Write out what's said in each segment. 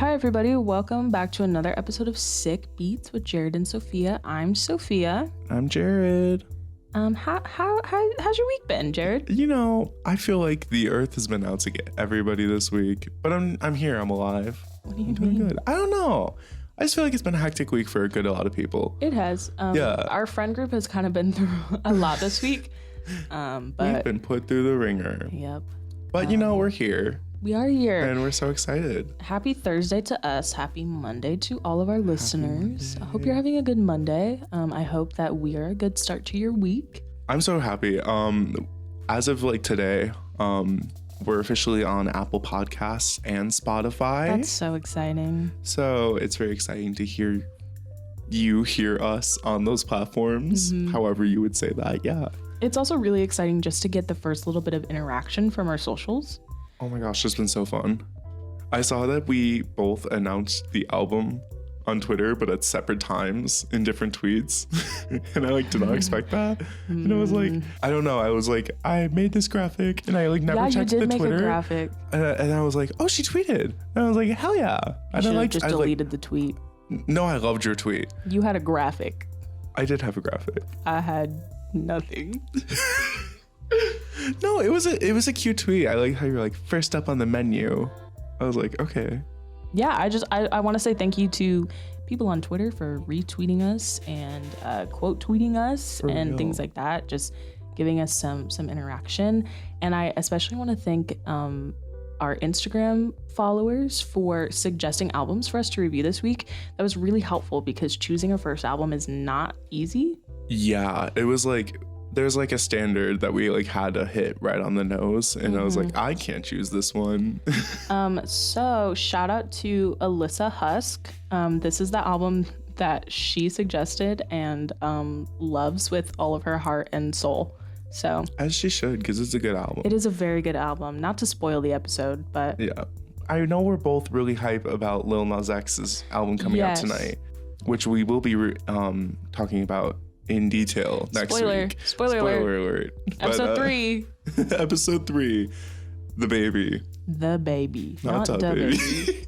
Hi everybody, welcome back to another episode of Sick Beats with Jared and Sofia. I'm Sofia. I'm Jared. How's your week been, Jared? You know, I feel like the earth has been out to get everybody this week, but I'm here, I'm alive. What do you I'm doing mean? good. I don't know. I just feel like it's been a hectic week for a lot of people. It has. Yeah. Our friend group has kind of been through a lot this week. But We've been put through the ringer. Yep. But you know, we're here. We are here. And we're so excited. Happy Thursday to us. Happy Monday to all of our listeners. I hope you're having a good Monday. I hope that we are a good start to your week. I'm so happy. As of like today, we're officially on Apple Podcasts and Spotify. That's so exciting. So it's very exciting to hear us on those platforms. However you would say that. Yeah. It's also really exciting just to get the first little bit of interaction from our socials. Oh my gosh, it's been so fun. I saw that we both announced the album on Twitter, but at separate times in different tweets. And I did not expect that. And I was like, I don't know. I was like, I made this graphic and I never checked the Twitter. Yeah, you did make a graphic. And I was like, oh, she tweeted. And I was like, hell yeah. And I just deleted the tweet. No, I loved your tweet. You had a graphic. I did have a graphic. I had nothing. No, it was a cute tweet. I like how you're like first up on the menu. I was like, okay. Yeah, I want to say thank you to people on Twitter for retweeting us and quote tweeting us and things like that, just giving us some interaction. And I especially want to thank our Instagram followers for suggesting albums for us to review this week. That was really helpful because choosing a first album is not easy. Yeah, it was like there's like a standard that we had to hit right on the nose, and I was like, I can't choose this one. So shout out to Alyssa Husk. This is the album that she suggested and loves with all of her heart and soul. So as she should, because it's a good album. It is a very good album. Not to spoil the episode, but yeah, I know we're both really hype about Lil Nas X's album coming out tonight, which we will be talking about in detail next week. Spoiler alert. Episode 3. Episode 3. The baby. Not the baby.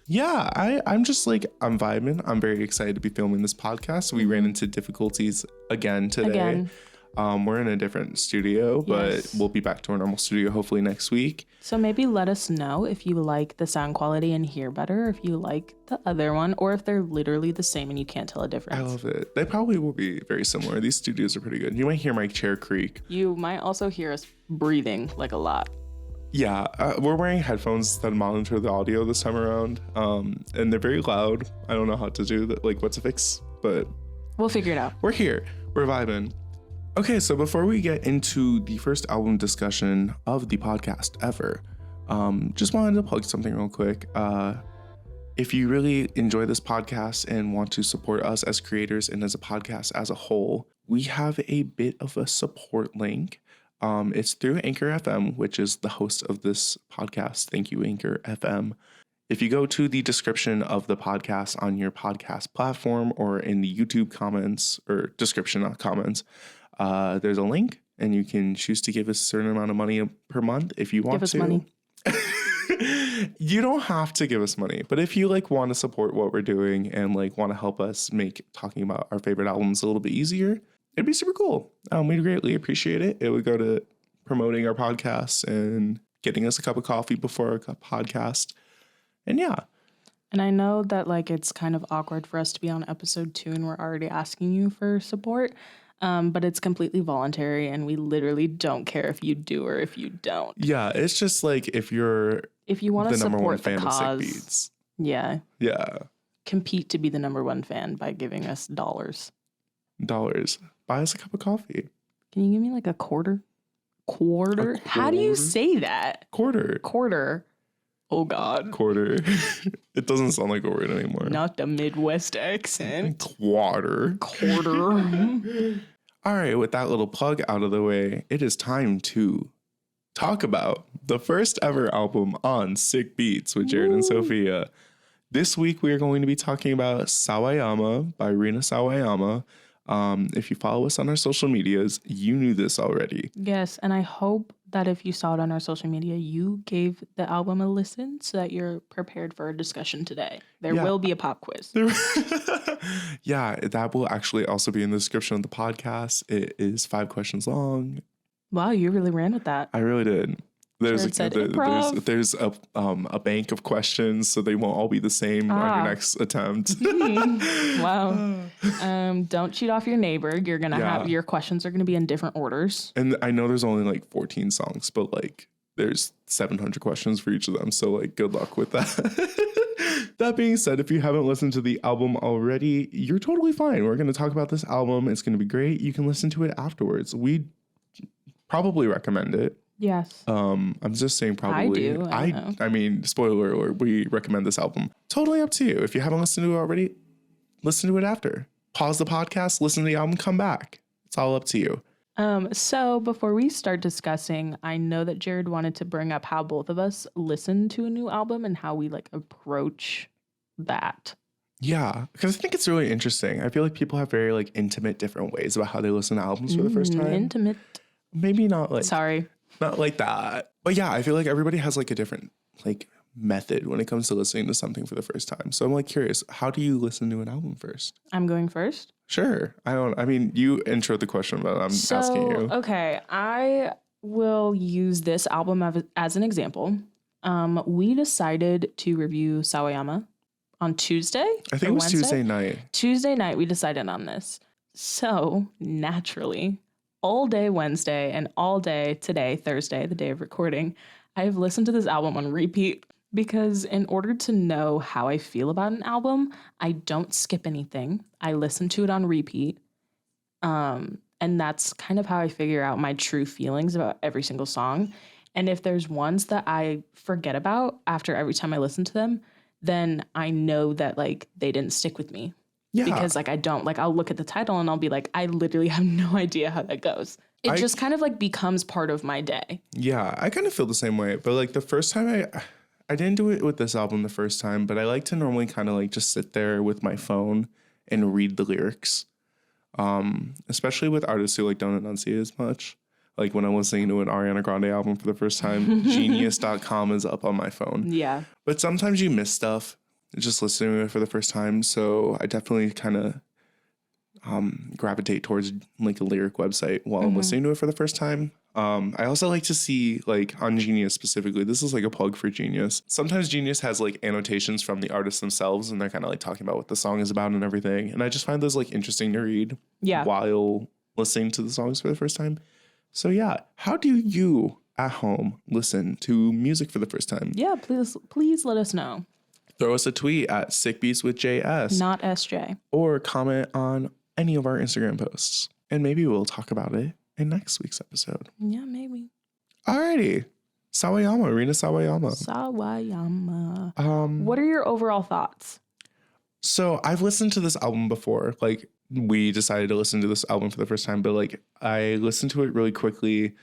Yeah, I'm just I'm vibing. I'm very excited to be filming this podcast. We ran into difficulties again today. We're in a different studio, but we'll be back to our normal studio hopefully next week. So maybe let us know if you like the sound quality and hear better, if you like the other one, or if they're literally the same and you can't tell a difference. I love it. They probably will be very similar. These studios are pretty good. You might hear my chair creak. You might also hear us breathing a lot. Yeah, we're wearing headphones that monitor the audio this time around, and they're very loud. I don't know how to do that, what to fix, but we'll figure it out. We're here. We're vibing. Okay, so before we get into the first album discussion of the podcast ever, just wanted to plug something real quick. If you really enjoy this podcast and want to support us as creators and as a podcast as a whole, we have a bit of a support link. It's through Anchor FM, which is the host of this podcast. Thank you, Anchor FM. If you go to the description of the podcast on your podcast platform or in the YouTube comments or description, not comments, there's a link and you can choose to give us a certain amount of money per month if you want to. Give us money. You don't have to give us money, but if you want to support what we're doing and want to help us make talking about our favorite albums a little bit easier, it'd be super cool. We'd greatly appreciate it. It would go to promoting our podcast and getting us a cup of coffee before our podcast. And yeah. And I know that it's kind of awkward for us to be on episode 2 and we're already asking you for support. But it's completely voluntary and we literally don't care if you do or if you don't. Yeah, it's just if you want to support the cause, yeah, compete to be the number one fan by giving us dollars. Buy us a cup of coffee. Can you give me a quarter? Quarter? How do you say that? Quarter. Oh God. Quarter. It doesn't sound like a word anymore. Not the Midwest accent. Quarter. All right, with that little plug out of the way, it is time to talk about the first ever album on Sick Beats with Jared and Sofia. This week, we are going to be talking about Sawayama by Rina Sawayama. If you follow us on our social medias, you knew this already. Yes, and I hope that if you saw it on our social media, you gave the album a listen so that you're prepared for a discussion today. There will be a pop quiz. Yeah, that will actually also be in the description of the podcast. It is 5 questions long. Wow, you really ran with that. I really did. There's Jared a bank of questions, so they won't all be the same on your next attempt. Wow. Don't cheat off your neighbor. You're gonna have your questions are gonna be in different orders. And I know there's only like 14 songs, but like there's 700 questions for each of them. So like good luck with that. That being said, if you haven't listened to the album already, you're totally fine. We're gonna talk about this album. It's gonna be great. You can listen to it afterwards. We probably recommend it. Yes. I'm just saying probably. I do. I mean, spoiler alert, we recommend this album. Totally up to you. If you haven't listened to it already, listen to it after. Pause the podcast, listen to the album, come back. It's all up to you. So before we start discussing, I know that Jared wanted to bring up how both of us listen to a new album and how we like approach that. Yeah, because I think it's really interesting. I feel like people have very like intimate different ways about how they listen to albums for the first time. Intimate. Maybe not like. Sorry. Not like that. But yeah, I feel like everybody has like a different like method when it comes to listening to something for the first time. So I'm like curious, how do you listen to an album first? I'm going first. Sure. I mean, you intro the question, but I'm asking you. Okay, I will use this album as an example. We decided to review Sawayama on Tuesday. I think it was Tuesday night. Tuesday night, we decided on this. So naturally, all day Wednesday and all day today, Thursday, the day of recording, I have listened to this album on repeat because in order to know how I feel about an album, I don't skip anything. I listen to it on repeat. And that's kind of how I figure out my true feelings about every single song. And if there's ones that I forget about after every time I listen to them, then I know that like they didn't stick with me. Yeah. Because like I don't like I'll look at the title and I'll be like, I literally have no idea how that goes. It just kind of like becomes part of my day. Yeah, I kind of feel the same way. But like the first time I didn't do it with this album the first time, but I like to normally kind of like just sit there with my phone and read the lyrics. Especially with artists who like don't enunciate as much. Like when I'm listening to an Ariana Grande album for the first time, genius.com is up on my phone. Yeah. But sometimes you miss stuff just listening to it for the first time. So I definitely kind of gravitate towards like a lyric website while I'm listening to it for the first time. I also like to see like on Genius specifically, this is like a plug for Genius. Sometimes Genius has like annotations from the artists themselves and they're kind of like talking about what the song is about and everything. And I just find those like interesting to read while listening to the songs for the first time. So yeah, how do you at home listen to music for the first time? Yeah, please let us know. Throw us a tweet at sickbeatswithjs. Not SJ. Or comment on any of our Instagram posts. And maybe we'll talk about it in next week's episode. Yeah, maybe. Alrighty. Sawayama, Rina Sawayama. What are your overall thoughts? So I've listened to this album before. Like we decided to listen to this album for the first time, but like I listened to it really quickly.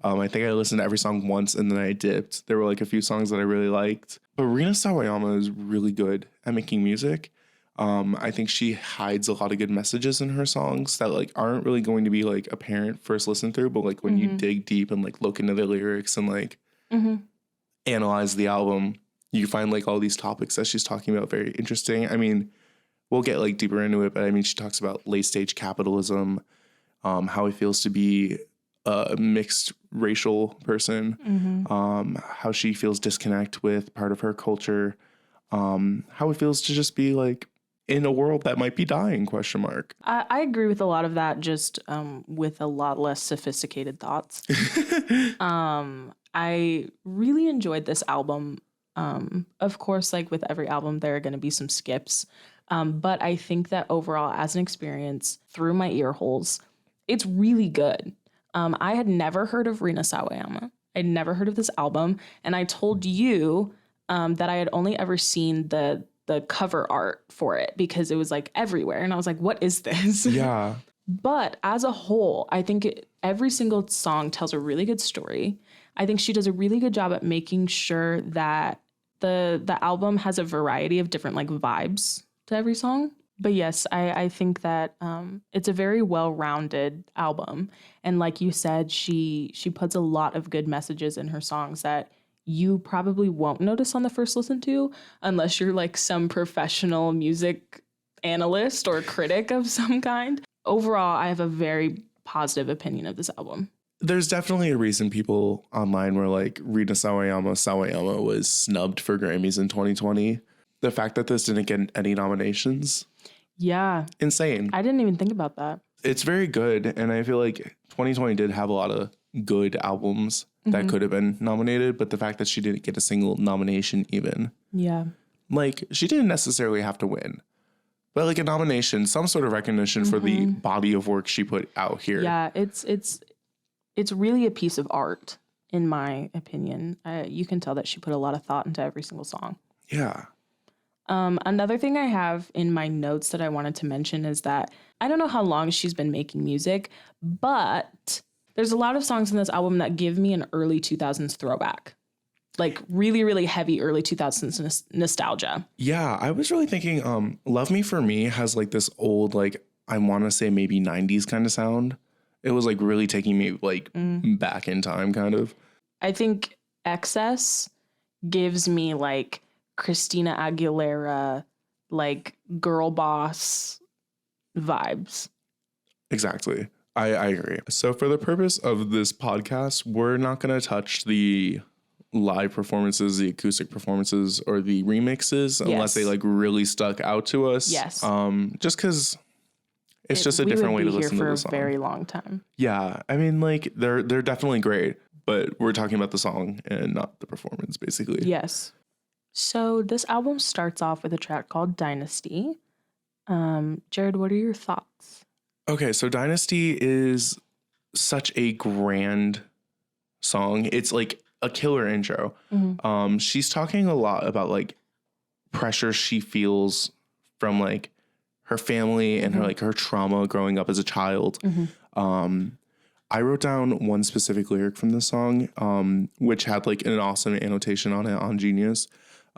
I think I listened to every song once and then I dipped. There were like a few songs that I really liked. But Rina Sawayama is really good at making music. I think she hides a lot of good messages in her songs that like aren't really going to be like apparent first listen through, but like when you dig deep and like look into the lyrics and like analyze the album, you find like all these topics that she's talking about very interesting. I mean, we'll get like deeper into it, but I mean, she talks about late stage capitalism, how it feels to be a mixed racial person, how she feels disconnect with part of her culture, how it feels to just be like in a world that might be dying, ? I agree with a lot of that, just with a lot less sophisticated thoughts. I really enjoyed this album. Of course, like with every album, there are going to be some skips. But I think that overall, as an experience through my ear holes, it's really good. I had never heard of Rina Sawayama. I'd never heard of this album. And I told you that I had only ever seen the cover art for it because it was like everywhere. And I was like, what is this? Yeah. But as a whole, I think every single song tells a really good story. I think she does a really good job at making sure that the album has a variety of different like vibes to every song. But yes, I think that it's a very well-rounded album. And like you said, she puts a lot of good messages in her songs that you probably won't notice on the first listen to unless you're like some professional music analyst or critic of some kind. Overall, I have a very positive opinion of this album. There's definitely a reason people online were like, Rina Sawayama was snubbed for Grammys in 2020. The fact that this didn't get any nominations. Yeah. Insane. I didn't even think about that. It's very good. And I feel like 2020 did have a lot of good albums that could have been nominated. But the fact that she didn't get a single nomination even. Yeah. Like, she didn't necessarily have to win. But like a nomination, some sort of recognition for the body of work she put out here. Yeah, it's really a piece of art, in my opinion. You can tell that she put a lot of thought into every single song. Yeah. Another thing I have in my notes that I wanted to mention is that I don't know how long she's been making music, but there's a lot of songs in this album that give me an early 2000s throwback. Like really, really heavy early 2000s nostalgia. Yeah, I was really thinking Love Me For Me has like this old, like, I want to say maybe 90s kind of sound. It was like really taking me like back in time kind of. I think Excess gives me like Christina Aguilera, like girl boss vibes. Exactly. I agree. So for the purpose of this podcast, we're not going to touch the live performances, the acoustic performances, or the remixes unless they like really stuck out to us. Yes. Just because it's just a different way to listen to the song. For a very long time. Yeah. I mean, like they're definitely great, but we're talking about the song and not the performance, basically. Yes. So this album starts off with a track called Dynasty. Jared, what are your thoughts? Okay, so Dynasty is such a grand song. It's like a killer intro. She's talking a lot about like pressure she feels from like her family and her like her trauma growing up as a child. I wrote down one specific lyric from the song, which had like an awesome annotation on it on Genius.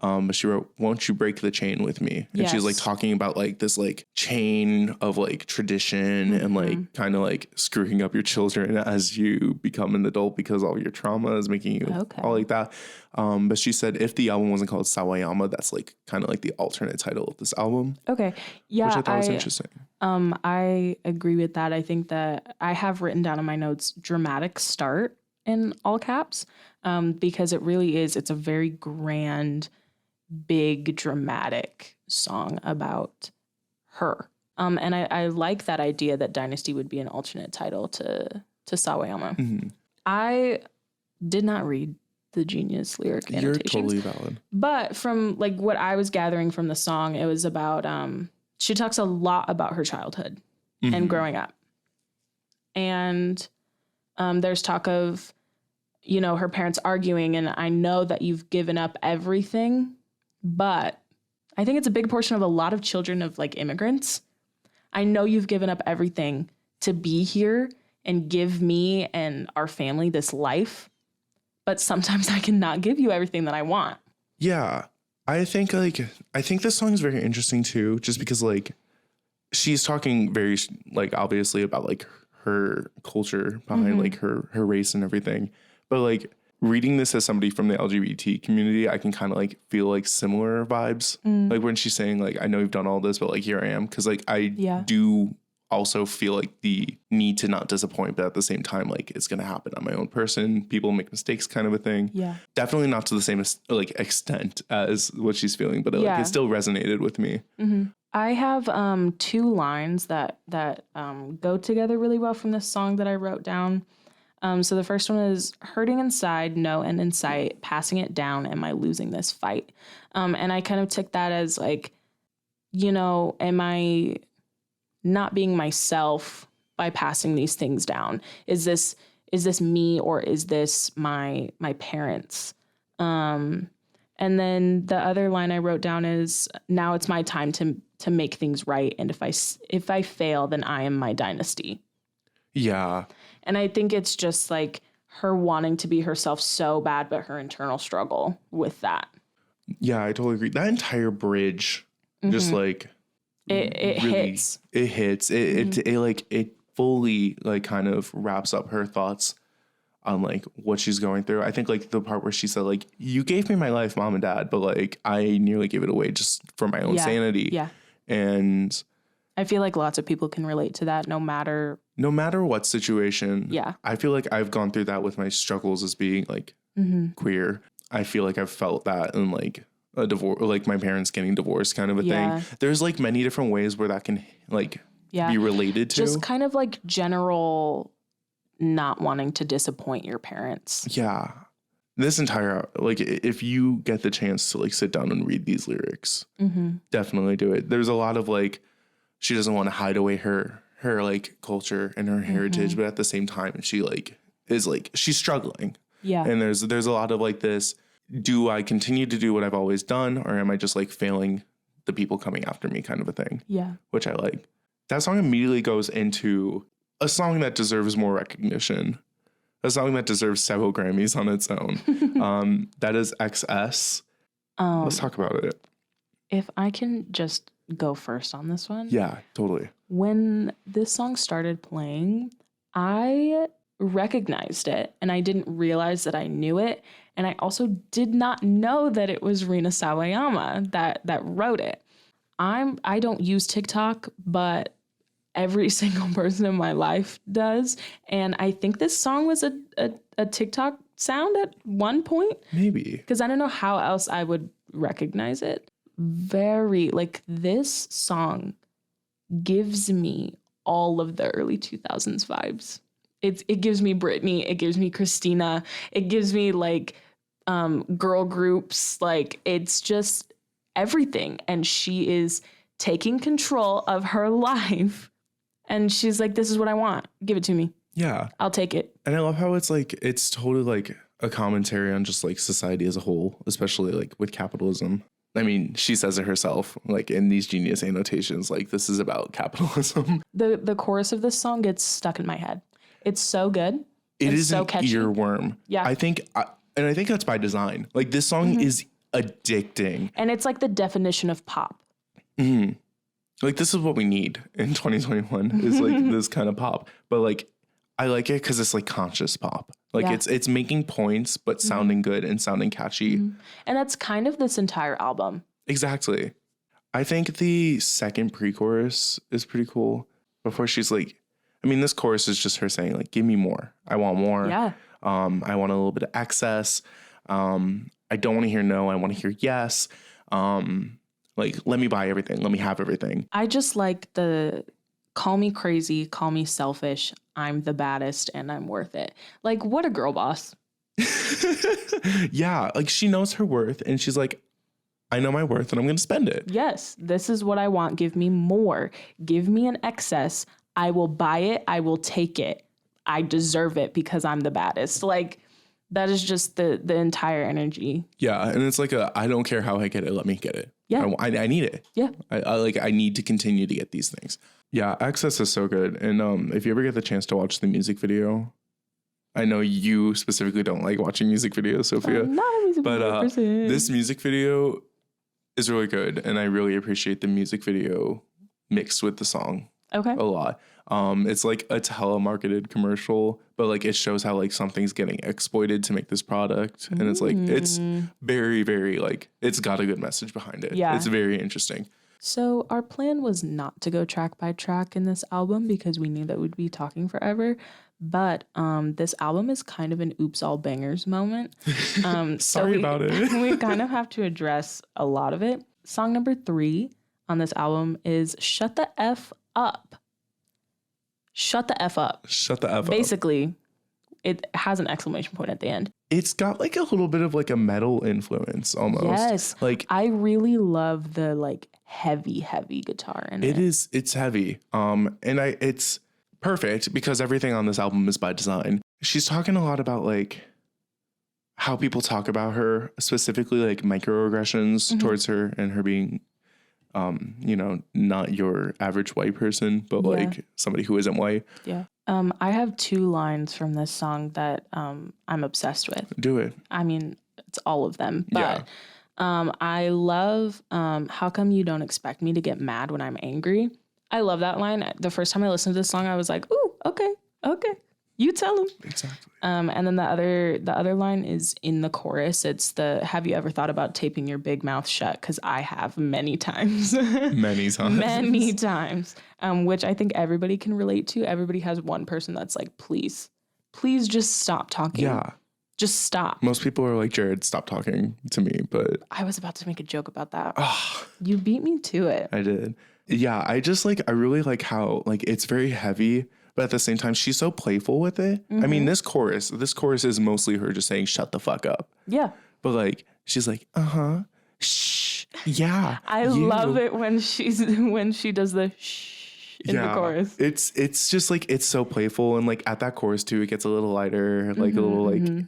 But she wrote, "Won't you break the chain with me?" And she's like talking about like this like chain of like tradition and like kind of like screwing up your children as you become an adult because all your trauma is making you all like that. But she said if the album wasn't called Sawayama, that's like kind of like the alternate title of this album. Okay. Yeah. Which I thought was interesting. I agree with that. I think that I have written down in my notes dramatic start in all caps, because it really is. It's a very grand, big, dramatic song about her. And I like that idea that Dynasty would be an alternate title to Sawayama. I did not read the Genius lyric annotations. You're totally valid. But from like what I was gathering from the song, it was about, she talks a lot about her childhood and growing up. And there's talk of, you know, her parents arguing, and I know that you've given up everything, but I think it's a big portion of a lot of children of like immigrants. I know you've given up everything to be here and give me and our family this life, but sometimes I cannot give you everything that I want. Yeah. I think this song is very interesting too, just because like she's talking very like obviously about like her culture behind like her race and everything. But like reading this as somebody from the LGBT community, I can kind of like feel like similar vibes. Like when she's saying like, I know you've done all this, but like here I am. Cause like I do also feel like the need to not disappoint, but at the same time, like it's going to happen. I'm my own person. People make mistakes kind of a thing. Yeah. Definitely not to the same like extent as what she's feeling, but like it still resonated with me. I have two lines that go together really well from this song that I wrote down. So the first one is hurting inside, no end in sight, passing it down, am I losing this fight? And I kind of took that as like, you know, am I not being myself by passing these things down? Is this me or is this my parents? And then the other line I wrote down is now it's my time to make things right. And if I fail, then I am my dynasty. Yeah. And I think it's just like her wanting to be herself so bad, but her internal struggle with that. Yeah, I totally agree. That entire bridge, just like it really hits. It hits. It fully like kind of wraps up her thoughts on like what she's going through. I think like the part where she said like, you gave me my life, mom and dad, but like I nearly gave it away just for my own sanity. Yeah. And I feel like lots of people can relate to that no matter what situation. Yeah. I feel like I've gone through that with my struggles as being like queer. I feel like I've felt that in like a divorce, like my parents getting divorced kind of a thing. There's like many different ways where that can like be related to. Just kind of like general not wanting to disappoint your parents. Yeah. This entire, like, if you get the chance to like sit down and read these lyrics, definitely do it. There's a lot of like, she doesn't want to hide away her like culture and her heritage, but at the same time, she like is like, she's struggling. Yeah. And there's a lot of like this, do I continue to do what I've always done, or am I just like failing the people coming after me kind of a thing? Yeah. Which I like. That song immediately goes into a song that deserves more recognition. A song that deserves several Grammys on its own. That is XS. Let's talk about it. If I can just go first on this one. Yeah, totally. When this song started playing, I recognized it and I didn't realize that I knew it. And I also did not know that it was Rina Sawayama that wrote it. I don't use TikTok, but every single person in my life does. And I think this song was a TikTok sound at one point. Maybe. Because I don't know how else I would recognize it. Very, like, this song gives me all of the early 2000s vibes. It gives me Britney. It gives me Christina. It gives me, like, girl groups. Like, it's just everything. And she is taking control of her life. And she's like, this is what I want. Give it to me. Yeah. I'll take it. And I love how it's like, it's totally like a commentary on just like society as a whole, especially like with capitalism. I mean, she says it herself, like in these genius annotations, like this is about capitalism. The chorus of this song gets stuck in my head. It's so good. It is so an catchy. earworm. Yeah. I think that's by design. Like this song is addicting. And it's like the definition of pop. Mm-hmm. Like this is what we need in 2021 is like this kind of pop. But like, I like it because it's like conscious pop. Like it's making points, but sounding good and sounding catchy. And that's kind of this entire album. Exactly. I think the second pre-chorus is pretty cool. Before she's like, I mean, this chorus is just her saying like, give me more. I want more. Yeah. I want a little bit of excess. I don't want to hear no. I want to hear yes. Like, let me buy everything. Let me have everything. I just like the call me crazy, call me selfish. I'm the baddest and I'm worth it. Like, what a girl boss. Yeah. Like, she knows her worth and she's like, I know my worth and I'm going to spend it. Yes. This is what I want. Give me more. Give me an excess. I will buy it. I will take it. I deserve it because I'm the baddest. Like, that is just the entire energy. Yeah. And it's like I don't care how I get it. Let me get it. Yeah. I need it. Yeah. I need to continue to get these things. Yeah. Access is so good. And if you ever get the chance to watch the music video, I know you specifically don't like watching music videos, Sophia. I'm not a music video person. This music video is really good. And I really appreciate the music video mixed with the song. Okay. A lot. It's like a telemarketed commercial, but like it shows how like something's getting exploited to make this product. And it's like, it's very, very like, it's got a good message behind it. Yeah. It's very interesting. So our plan was not to go track by track in this album because we knew that we'd be talking forever. But this album is kind of an oops all bangers moment. Sorry about it. We kind of have to address a lot of it. Song number 3 on this album is Shut the F Up. Shut the F up. Shut the F up. Basically, it has an exclamation point at the end. It's got like a little bit of like a metal influence almost. Yes. Like I really love the like heavy guitar in it. It's heavy. It's perfect because everything on this album is by design. She's talking a lot about like how people talk about her, specifically like microaggressions towards her and her being not your average white person, but like somebody who isn't white. Yeah. I have 2 lines from this song that I'm obsessed with. Do it. I mean, it's all of them, but I love how come you don't expect me to get mad when I'm angry. I love that line. The first time I listened to this song, I was like, ooh, okay. You tell him. Exactly. And then the other line is in the chorus. It's have you ever thought about taping your big mouth shut? Because I have many times. Many times. Which I think everybody can relate to. Everybody has one person that's like, please just stop talking. Yeah. Just stop. Most people are like, Jared, stop talking to me. But I was about to make a joke about that. You beat me to it. I did. Yeah. I really like how like it's very heavy. But at the same time, she's so playful with it. I mean, this chorus is mostly her just saying, shut the fuck up. Yeah. But like, she's like, shh, yeah. I love it when she does the shh in the chorus. It's just like, it's so playful. And like at that chorus too, it gets a little lighter, like a little like,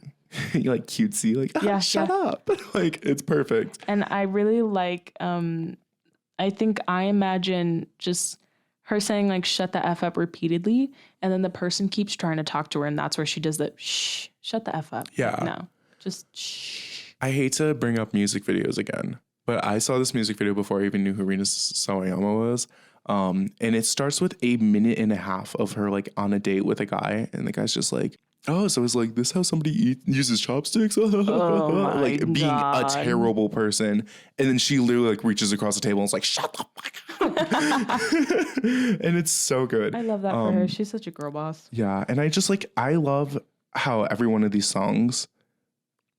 like cutesy, like, shut up. Like, it's perfect. And I really like, I think I imagine just her saying like shut the F up repeatedly, and then the person keeps trying to talk to her, and that's where she does the shh, shut the F up. Yeah. No, just shh. I hate to bring up music videos again, but I saw this music video before I even knew who Rina Sawayama was. And it starts with 1.5 minutes of her like on a date with a guy, and the guy's just like, oh, so it's like this how somebody uses chopsticks? Oh like my being God. a terrible person. And then she literally like reaches across the table and is like, shut the fuck up. And it's so good. I love that for her. She's such a girl boss. Yeah. And I love how every one of these songs,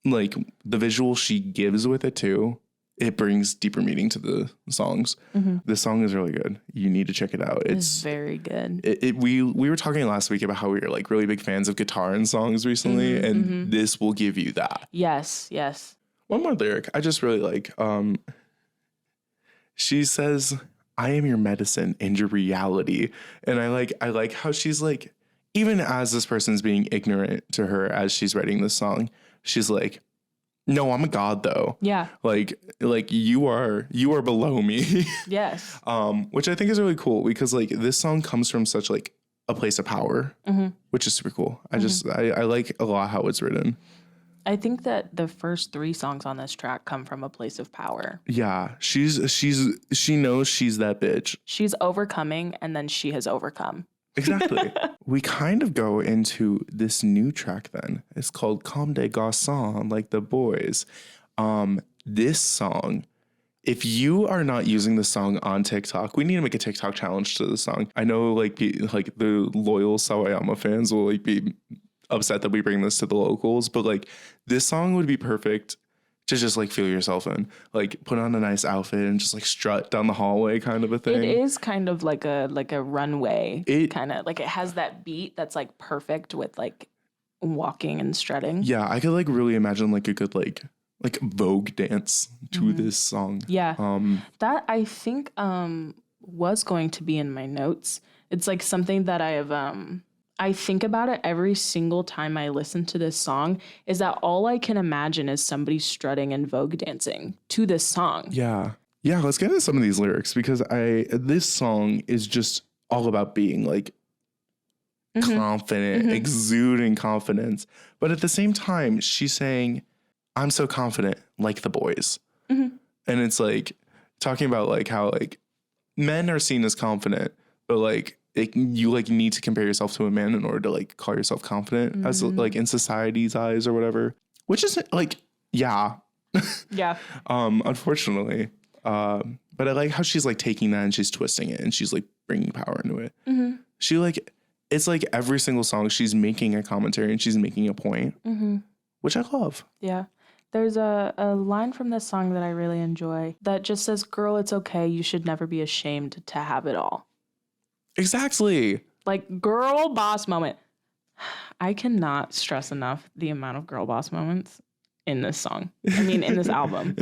like the visual she gives with it too, it brings deeper meaning to the songs. This song is really good. You need to check it out. It's very good. We were talking last week about how we were like really big fans of guitar in songs recently, and this will give you that. Yes. One more lyric I just really like. She says, "I am your medicine and your reality," and I like how she's like, even as this person's being ignorant to her as she's writing this song, she's like, no, I'm a god though. Yeah. Like you are below me. Yes. Which I think is really cool because like this song comes from such like a place of power, which is super cool. I like a lot how it's written. I think that the first 3 songs on this track come from a place of power. Yeah. She knows she's that bitch. She's overcoming, and then she has overcome. Exactly. We kind of go into this new track then. It's called Comme des Garçons, like the boys. This song, if you are not using the song on TikTok, we need to make a TikTok challenge to the song. I know like the loyal Sawayama fans will like be upset that we bring this to the locals, but like this song would be perfect to just like feel yourself in, like put on a nice outfit and just like strut down the hallway kind of a thing. It is kind of like a runway, kind of like it has that beat that's like perfect with like walking and strutting. Yeah, I could like really imagine like a good like Vogue dance to this song. Yeah, that I think was going to be in my notes. It's like something that I have I think about it every single time I listen to this song, is that all I can imagine is somebody strutting and Vogue dancing to this song. Yeah. Yeah, let's get into some of these lyrics because this song is just all about being like confident, exuding confidence. But at the same time, she's saying, I'm so confident like the boys. And it's like talking about like how like men are seen as confident, but like you like need to compare yourself to a man in order to like call yourself confident as like in society's eyes or whatever, which isn't like, yeah. Unfortunately. But I like how she's like taking that and she's twisting it and she's like bringing power into it. She like, it's like every single song she's making a commentary and she's making a point, which I love. Yeah. There's a line from this song that I really enjoy that just says, girl, it's okay. You should never be ashamed to have it all. Exactly. Like girl boss moment. I cannot stress enough the amount of girl boss moments in this song. I mean, in this album.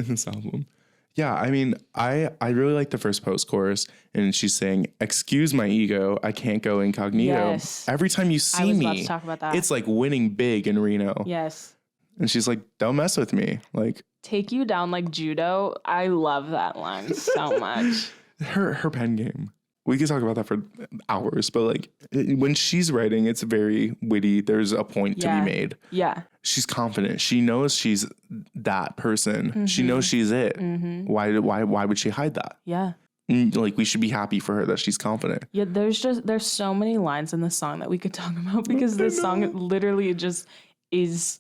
Yeah, I mean, I really like the first post chorus, and she's saying, excuse my ego, I can't go incognito. Yes. Every time you see me, about to talk about that. It's like winning big in Reno. Yes. And she's like, don't mess with me. Like, take you down like judo. I love that line so much. Her pen game. we could talk about that for hours, but like when she's writing, it's very witty. There's a point to be made. Yeah. She's confident. She knows she's that person. She knows she's it. Why would she hide that? Yeah. Like, we should be happy for her that she's confident. Yeah, there's so many lines in this song that we could talk about, because this song literally just is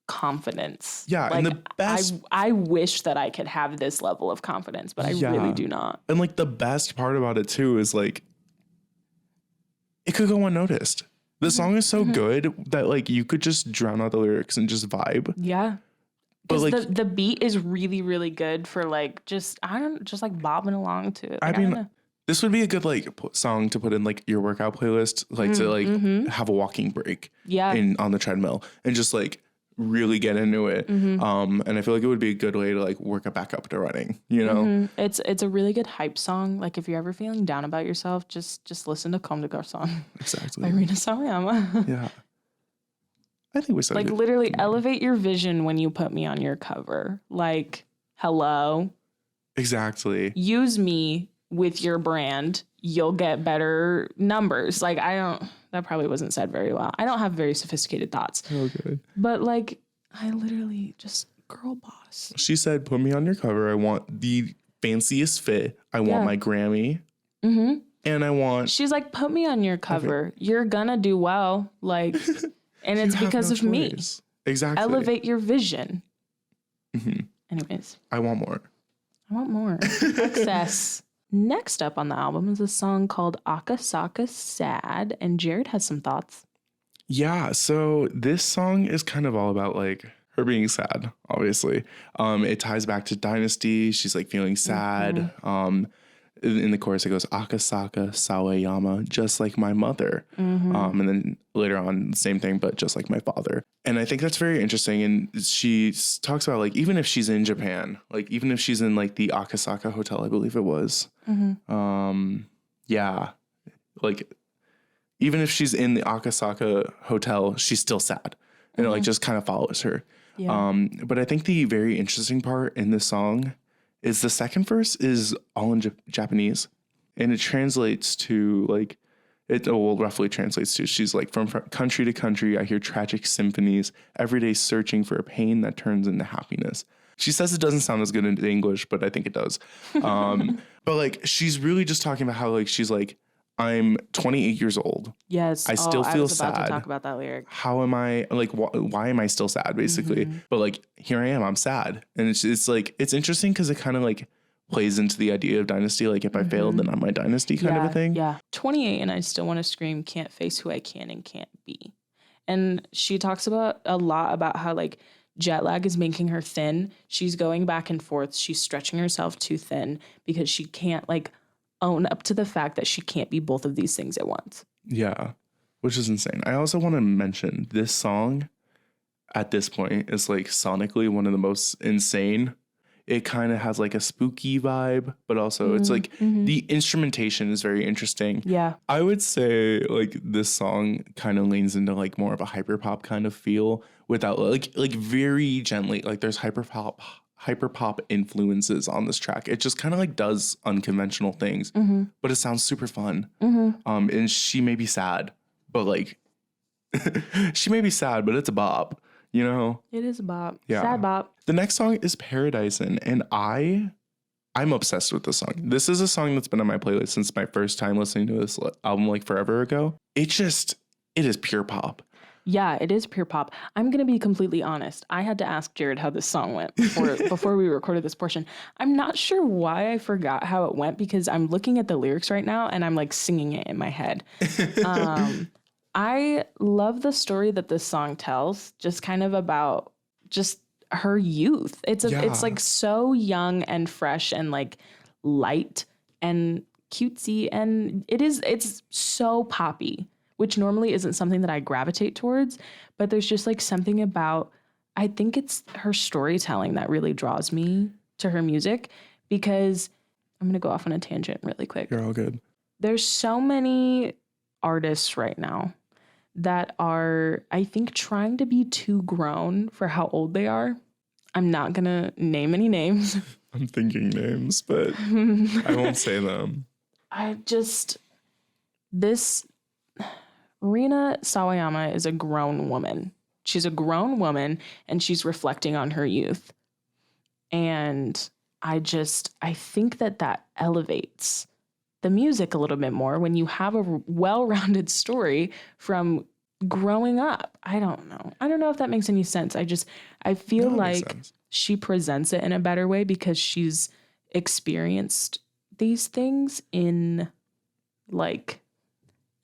confidence. Yeah, like, and the best... I wish that I could have this level of confidence, but I really do not. And like the best part about it too is like it could go unnoticed. The song is so good that like you could just drown out the lyrics and just vibe. Yeah. But like the beat is really, really good for like just like bobbing along to it. Like, I mean, this would be a good like song to put in like your workout playlist, like to like have a walking break. Yeah. On the treadmill and just like really get into it. And I feel like it would be a good way to like work it back up to running, you know? It's a really good hype song. Like if you're ever feeling down about yourself, just listen to Comme des Garçons. Exactly. By Rina Sawayama. Yeah. I think we said like literally elevate your vision when you put me on your cover. Like, hello. Exactly. Use me with your brand. You'll get better numbers. Like that probably wasn't said very well. I don't have very sophisticated thoughts. Oh, good. But like, I literally just girl boss. She said, put me on your cover. I want the fanciest fit. I want my Grammy. And I want... She's like, put me on your cover. You're gonna do well. Like... And it's because of me. Exactly. Elevate your vision. Anyways. I want more. Excess. Next up on the album is a song called Akasaka Sad. And Jared has some thoughts. Yeah. So this song is kind of all about like her being sad, obviously. It ties back to Dynasty. She's like feeling sad. In the chorus, it goes, Akasaka Sawayama, just like my mother. And then later on, same thing, but just like my father. And I think that's very interesting. And she talks about like, even if she's in Japan, like even if she's in like the Akasaka Hotel, I believe it was. Yeah. Like even if she's in the Akasaka Hotel, she's still sad. And it like just kind of follows her. Yeah. But I think the very interesting part in this song is the second verse is all in Japanese, and it translates to like, roughly translates to, she's like, from country to country, I hear tragic symphonies, every day searching for a pain that turns into happiness. She says it doesn't sound as good in English, but I think it does. But like, she's really just talking about how like, she's like, I'm 28 years old. Yes. I still feel sad. I was about sad. to talk about that lyric. How am I like? Why am I still sad? Basically, but like here I am. I'm sad, and it's like it's interesting because it kind of like plays into the idea of Dynasty. Like if I failed, then I'm my Dynasty kind of a thing. Yeah. 28, and I still want to scream. Can't face who I can and can't be. And she talks about a lot about how like jet lag is making her thin. She's going back and forth. She's stretching herself too thin because she can't like own up to the fact that she can't be both of these things at once. Yeah, which is insane. I also want to mention this song at this point is like sonically one of the most insane. It kind of has like a spooky vibe, but also it's like the instrumentation is very interesting. Yeah. I would say like this song kind of leans into like more of a hyperpop kind of feel without like very gently, like there's hyperpop influences on this track. It just kind of like does unconventional things, but it sounds super fun. And she may be sad, but like she may be sad, but it's a bop, you know? It is a bop. Yeah. Sad bop. The next song is Paradisin', and I'm obsessed with this song. This is a song that's been on my playlist since my first time listening to this album like forever ago. It is pure pop. Yeah, it is pure pop. I'm going to be completely honest. I had to ask Jared how this song went before we recorded this portion. I'm not sure why I forgot how it went because I'm looking at the lyrics right now and I'm like singing it in my head. I love the story that this song tells, just kind of about just her youth. It's like so young and fresh and like light and cutesy, and it's so poppy, which normally isn't something that I gravitate towards, but there's just like something about, I think it's her storytelling that really draws me to her music, because I'm going to go off on a tangent really quick. You're all good. There's so many artists right now that are, I think, trying to be too grown for how old they are. I'm not going to name any names. I'm thinking names, but I won't say them. Rina Sawayama is a grown woman. She's a grown woman and she's reflecting on her youth. And I think that elevates the music a little bit more when you have a well-rounded story from growing up. I don't know if that makes any sense. I feel like she presents it in a better way because she's experienced these things in like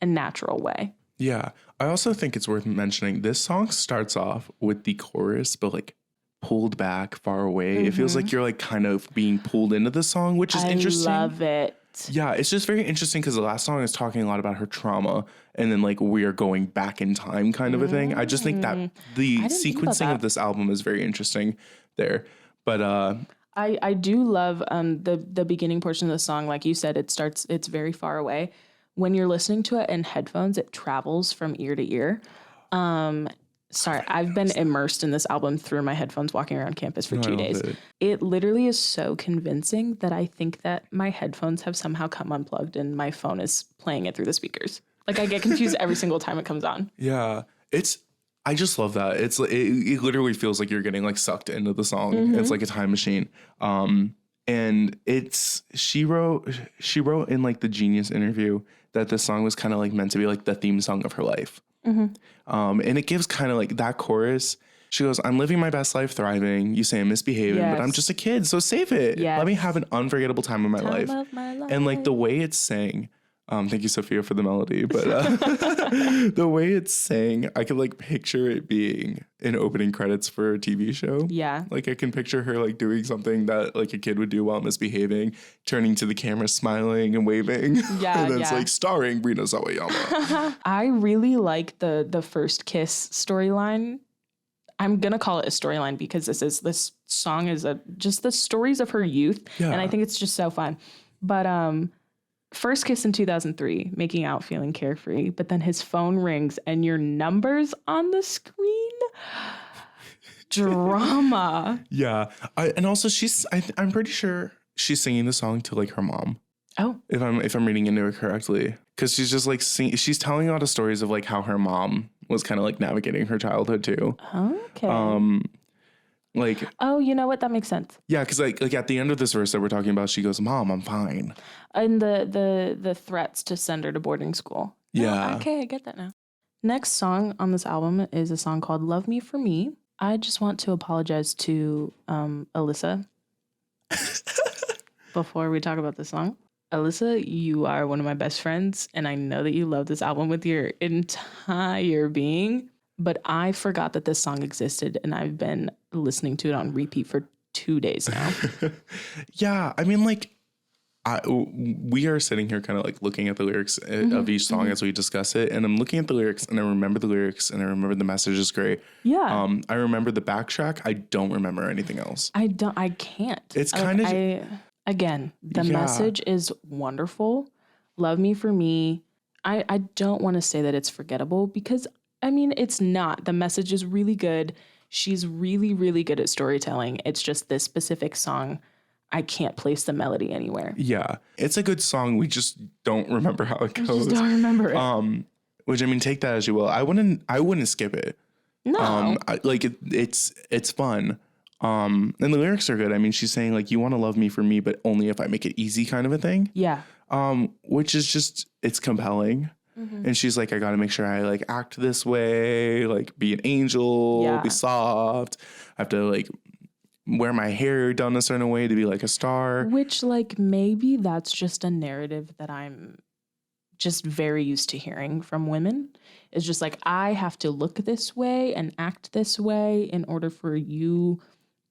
a natural way. Yeah. I also think it's worth mentioning this song starts off with the chorus, but like pulled back far away. Mm-hmm. It feels like you're like kind of being pulled into the song, which is interesting. I love it. Yeah, it's just very interesting because the last song is talking a lot about her trauma and then like we are going back in time kind of a thing. I just think that the sequencing of this album is very interesting there. But I do love the beginning portion of the song. Like you said, it's very far away. When you're listening to it in headphones, it travels from ear to ear. Sorry, I've been immersed in this album through my headphones walking around campus for 2 days. It literally is so convincing that I think that my headphones have somehow come unplugged and my phone is playing it through the speakers. Like I get confused every single time it comes on. Yeah, I just love that. It literally feels like you're getting like sucked into the song. Mm-hmm. It's like a time machine. And she wrote in like the Genius interview that this song was kind of like meant to be like the theme song of her life. Mm-hmm. And it gives kind of like that chorus. She goes, I'm living my best life, thriving. You say I'm misbehaving, but I'm just a kid. So save it. Yes. Let me have an unforgettable time of my life. And like the way it's sang, thank you, Sophia, for the melody. But the way it's sang, I could like picture it being in opening credits for a TV show. Yeah. Like I can picture her like doing something that like a kid would do while misbehaving, turning to the camera, smiling and waving. Yeah. And then it's like starring Rina Sawayama. I really like the first kiss storyline. I'm going to call it a storyline because this song is just the stories of her youth. Yeah. And I think it's just so fun. But, first kiss in 2003, making out, feeling carefree, but then his phone rings and your number's on the screen. Drama. Yeah. And also I'm pretty sure she's singing the song to like her mom. Oh. If I'm reading into it correctly. Because she's just like she's telling a lot of stories of like how her mom was kind of like navigating her childhood too. Okay. Like, oh, you know what? That makes sense. Yeah, because like at the end of this verse that we're talking about, she goes, "Mom, I'm fine." And the threats to send her to boarding school. Yeah. Oh, okay, I get that now. Next song on this album is a song called "Love Me for Me." I just want to apologize to Alyssa before we talk about this song. Alyssa, you are one of my best friends, and I know that you love this album with your entire being. But I forgot that this song existed, and I've been listening to it on repeat for 2 days now. Yeah, I mean, like, we are sitting here kind of like looking at the lyrics of each song as we discuss it, and I'm looking at the lyrics, and I remember the lyrics, and I remember the message is great. Yeah. I remember the backtrack. I don't remember anything else. I can't. It's kind of... Again, the message is wonderful. Love Me for Me. I don't want to say that it's forgettable because... I mean, it's not. The message is really good. She's really, really good at storytelling. It's just this specific song, I can't place the melody anywhere. Yeah. It's a good song. We just don't remember how it goes. I just don't remember it. Which, I mean, take that as you will. I wouldn't skip it. No. It's fun. And the lyrics are good. I mean, she's saying, like, you want to love me for me, but only if I make it easy kind of a thing. Yeah. Which is just, it's compelling. Mm-hmm. And she's like, I got to make sure I like act this way, like be an angel, be soft. I have to like wear my hair done a certain way to be like a star. Which like maybe that's just a narrative that I'm just very used to hearing from women. It's just like, I have to look this way and act this way in order for you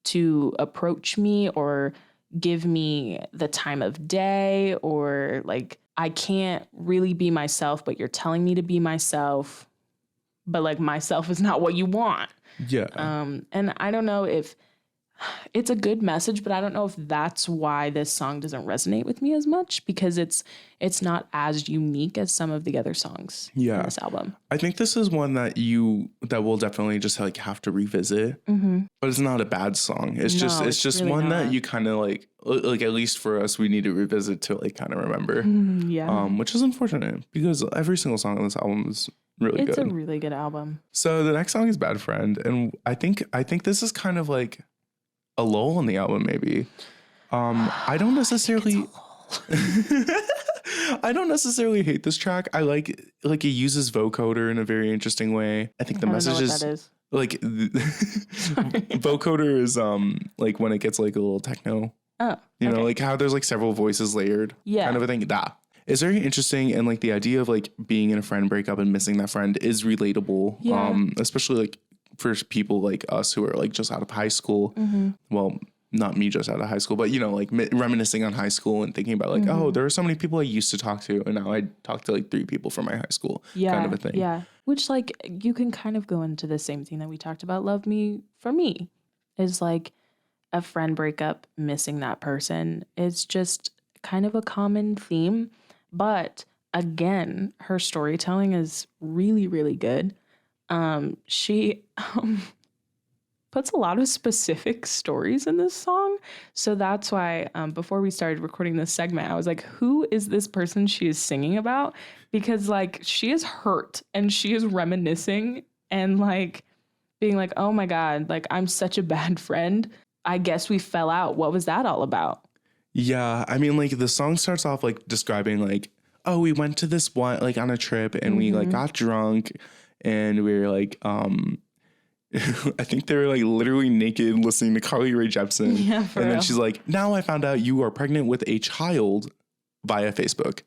to approach me or give me the time of day, or like, I can't really be myself, but you're telling me to be myself, but like myself is not what you want. Yeah. And I don't know if it's a good message, but I don't know if that's why this song doesn't resonate with me as much, because it's not as unique as some of the other songs in this album. I think this is one that we'll definitely just like have to revisit, but it's not a bad song. It's just really one that you kind of like at least for us, we need to revisit to like kind of remember. Which is unfortunate because every single song on this album is really good. It's a really good album. So the next song is Bad Friend, and I think this is kind of like a lull in the album, maybe. I don't necessarily I don't necessarily hate this track. I like it uses vocoder in a very interesting way. I think the message is like vocoder is like when it gets like a little techno. Oh, you know, like how there's like several voices layered, kind of a thing. It's very interesting, and like the idea of like being in a friend breakup and missing that friend is relatable. Especially like for people like us who are like just out of high school. Well, not me just out of high school, but you know, like reminiscing on high school and thinking about like, oh, there are so many people I used to talk to, and now I talk to like 3 people from my high school, kind of a thing. Yeah, which like you can kind of go into the same thing that we talked about. Love Me for me is like a friend breakup, missing that person. It's just kind of a common theme, but again, her storytelling is really, really good. She puts a lot of specific stories in this song. So that's why before we started recording this segment, I was like, who is this person she is singing about? Because like she is hurt and she is reminiscing and like being like, oh my God, like I'm such a bad friend. I guess we fell out. What was that all about? Yeah, I mean, like the song starts off like describing like, oh, we went to this one like on a trip and we like got drunk and we were like, I think they were like literally naked listening to Carly Rae Jepsen. Yeah, and then real. She's like, now I found out you are pregnant with a child via Facebook.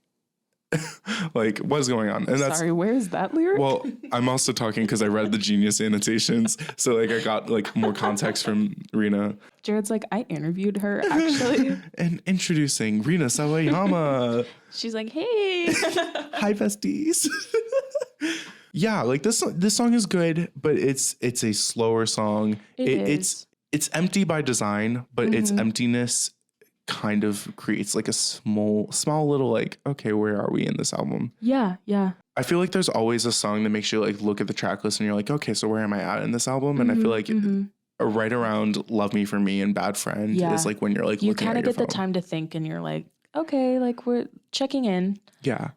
Like, what is going on? And sorry, where is that lyric? Well, I'm also talking because I read the Genius annotations. So like I got like more context from Rina. Jared's like, I interviewed her actually. And introducing Rina Sawayama. She's like, hey. Hi, besties. Yeah, like this song is good, but it's a slower song. It's empty by design, but its emptiness kind of creates like a small little like, okay, where are we in this album? Yeah. I feel like there's always a song that makes you like look at the track list and you're like, okay, so where am I at in this album? And I feel like right around Love Me for Me and Bad Friend is like when you're like looking at your phone. You kind of get the time to think and you're like, okay, like we're checking in. Yeah.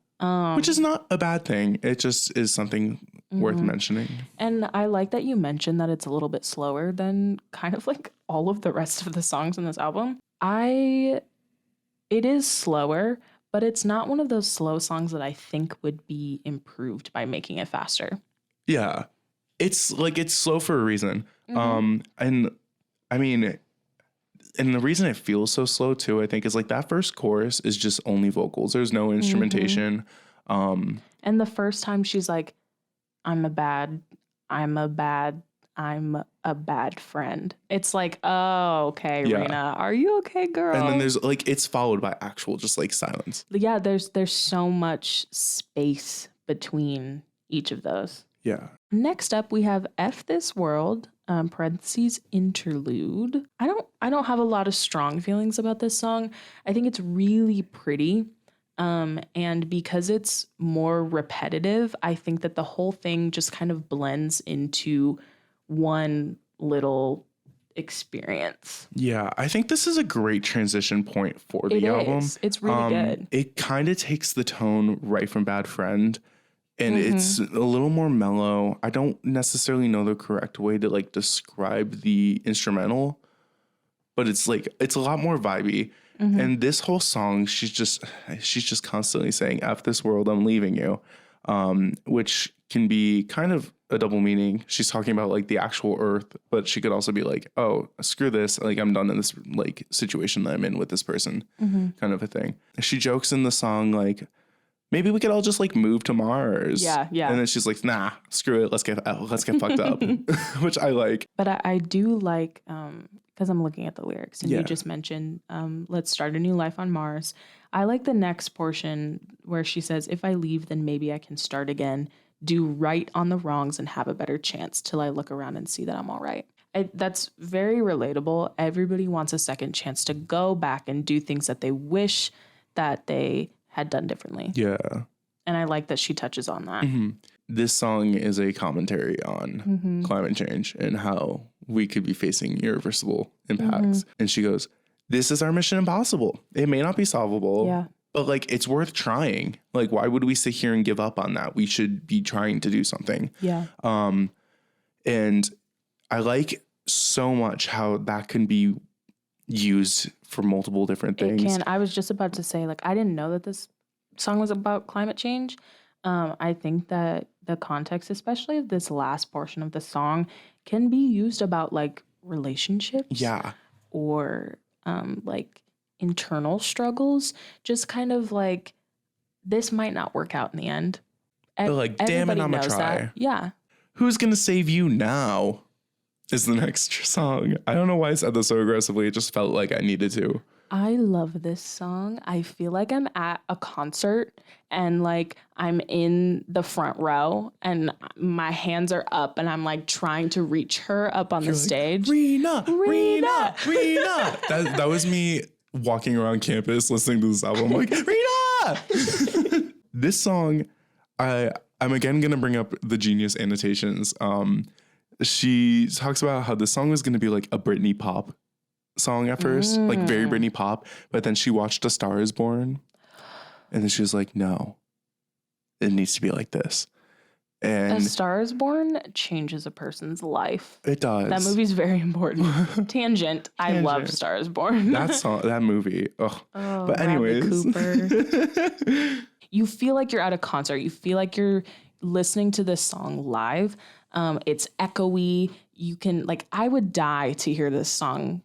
Which is not a bad thing. It just is something worth mentioning. And I like that you mentioned that it's a little bit slower than kind of like all of the rest of the songs in this album. It is slower, but it's not one of those slow songs that I think would be improved by making it faster. Yeah. It's like, it's slow for a reason. And I mean, and the reason it feels so slow too, I think, is like that first chorus is just only vocals. There's no instrumentation. And the first time she's like, I'm a bad friend. It's like, oh, okay, Rina, are you okay, girl? And then there's like, it's followed by actual just like silence. Yeah, there's so much space between each of those. Yeah. Next up, we have F This World, parentheses, interlude. I don't have a lot of strong feelings about this song. I think it's really pretty. And because it's more repetitive, I think that the whole thing just kind of blends into one little experience. Yeah, I think this is a great transition point for the album. It's really good. It kind of takes the tone right from Bad Friend. And it's a little more mellow. I don't necessarily know the correct way to like describe the instrumental, but it's like, it's a lot more vibey. And this whole song, she's just constantly saying, F this world, I'm leaving you. Which can be kind of a double meaning. She's talking about like the actual earth, but she could also be like, oh, screw this. Like I'm done in this like situation that I'm in with this person, kind of a thing. She jokes in the song, like, maybe we could all just like move to Mars. Yeah. And then she's like, nah, screw it. Let's get fucked up, which I like. But I do like, because I'm looking at the lyrics and you just mentioned, let's start a new life on Mars. I like the next portion where she says, if I leave, then maybe I can start again, do right on the wrongs and have a better chance till I look around and see that I'm all right. That's very relatable. Everybody wants a second chance to go back and do things that they wish that they had done differently. Yeah. And I like that she touches on that. This song is a commentary on climate change and how we could be facing irreversible impacts. And she goes, this is our mission impossible. It may not be solvable, but like, it's worth trying. Like, why would we sit here and give up on that? We should be trying to do something. Yeah. And I like so much how that can be used for multiple different things. It can. I was just about to say, like, I didn't know that this song was about climate change. I think that the context, especially of this last portion of the song, can be used about like relationships. Yeah. Or like internal struggles. Just kind of like, this might not work out in the end. But like, damn it, I'm gonna try. That. Yeah. Who's gonna save you now? Is the next song. I don't know why I said this so aggressively. It just felt like I needed to. I love this song. I feel like I'm at a concert and like I'm in the front row and my hands are up and I'm like trying to reach her up on the stage. Rina. That was me walking around campus listening to this album. I'm like, Rina! This song, I'm again going to bring up the Genius annotations. She talks about how this song was going to be like a Britney Pop song at first, like very Britney Pop, but then she watched A Star Is Born and then she was like, no, it needs to be like this. And A Star Is Born changes a person's life. It does. That movie's very important. Tangent. I love Star Is Born. That movie. Ugh. Oh, but anyways. Cooper. You feel like you're at a concert. You feel like you're listening to this song live. It's echoey. You can like, I would die to hear this song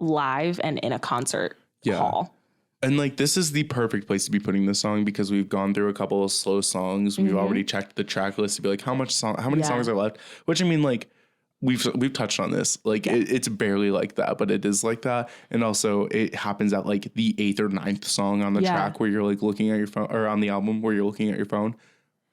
live and in a concert hall. And like, this is the perfect place to be putting this song because we've gone through a couple of slow songs. We've already checked the track list to be like, how many songs are left? Which I mean, like, we've touched on this. Like, it's barely like that, but it is like that. And also, it happens at like the 8th or 9th song on the track where you're like looking at your phone, or on the album where you're looking at your phone.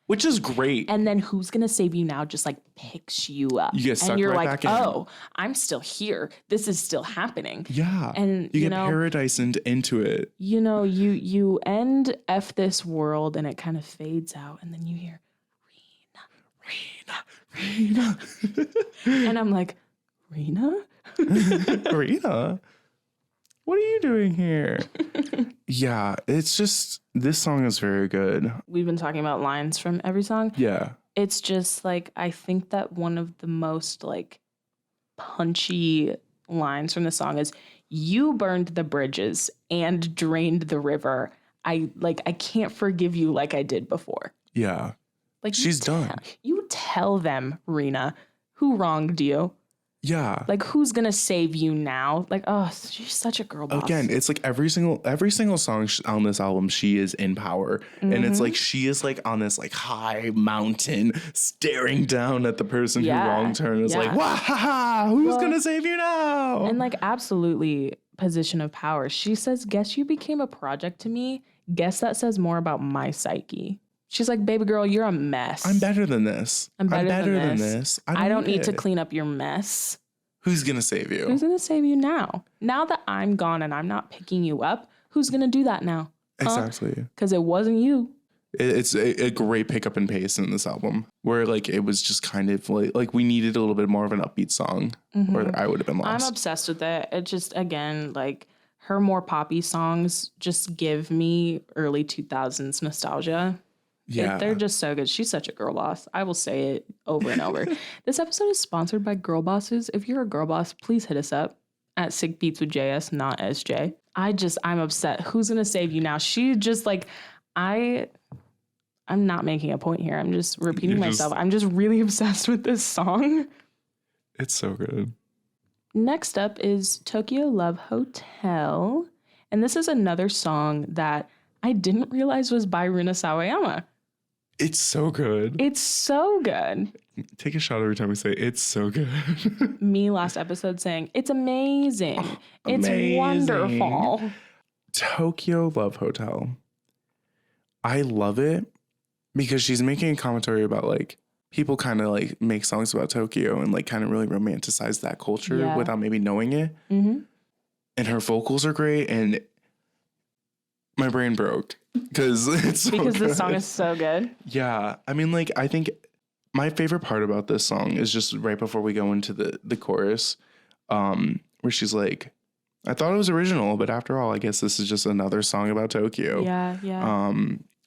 Which is great. And then Who's Gonna Save You Now just like picks you up. You get sucked and you're right like, back in. oh, I'm still here. This is still happening. Yeah. And you get paradise into it. You know, you end F this world and it kind of fades out. And then you hear, Rina. And I'm like, Rina? Rina? What are you doing here? Yeah, it's just, this song is very good. We've been talking about lines from every song. Yeah. It's just like, I think that one of the most like punchy lines from the song is, you burned the bridges and drained the river. I can't forgive you like I did before. Yeah. Like, she's done. You tell them, Rina, who wronged you. Yeah. Like, who's gonna save you now? Like, oh, she's such a girl boss. Again, it's like every single song on this album, she is in power. And it's like, she is like on this like high mountain staring down at the person who wronged her. And it's like, wah, ha, ha, who's gonna save you now? And like, absolutely position of power. She says, guess you became a project to me. Guess that says more about my psyche. She's like, baby girl, you're a mess. I'm better than this. I'm better than this. I don't need to clean up your mess. Who's going to save you? Who's going to save you now? Now that I'm gone and I'm not picking you up, who's going to do that now? Exactly. Because it wasn't you. It's a great pickup and pace in this album where like it was just kind of like we needed a little bit more of an upbeat song or I would have been lost. I'm obsessed with it. It just, again, like her more poppy songs just give me early 2000s nostalgia. Yeah. They're just so good. She's such a girl boss. I will say it over and over. This episode is sponsored by Girl Bosses. If you're a girl boss, please hit us up at Sick Beats with JS, not SJ. I'm upset. Who's going to save you now? She just like, I'm not making a point here. I'm just repeating myself. I'm just really obsessed with this song. It's so good. Next up is Tokyo Love Hotel. And this is another song that I didn't realize was by Rina Sawayama. It's so good. It's so good. Take a shot every time we say it's so good. Me last episode saying it's amazing. It's wonderful. Tokyo Love Hotel. I love it because she's making a commentary about like people kind of like make songs about Tokyo and like kind of really romanticize that culture without maybe knowing it. Mm-hmm. And her vocals are great, and my brain broke because it's so because good. the song is so good. Yeah, I mean, like, I think my favorite part about this song is just right before we go into the chorus, where she's like, I thought it was original, but after all, I guess this is just another song about Tokyo. Yeah.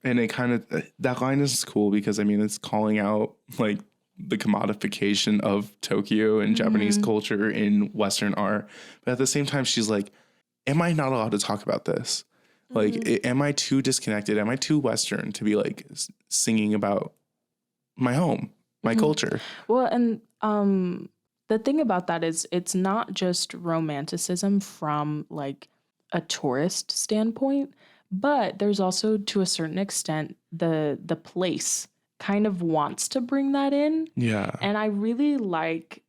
And it kind of, that line is cool because, I mean, it's calling out like the commodification of Tokyo and Japanese culture in Western art. But at the same time, she's like, am I not allowed to talk about this? Like, am I too disconnected? Am I too Western to be like singing about my home, my culture? Well, and the thing about that is it's not just romanticism from like a tourist standpoint, but there's also to a certain extent the place kind of wants to bring that in. Yeah. And I really like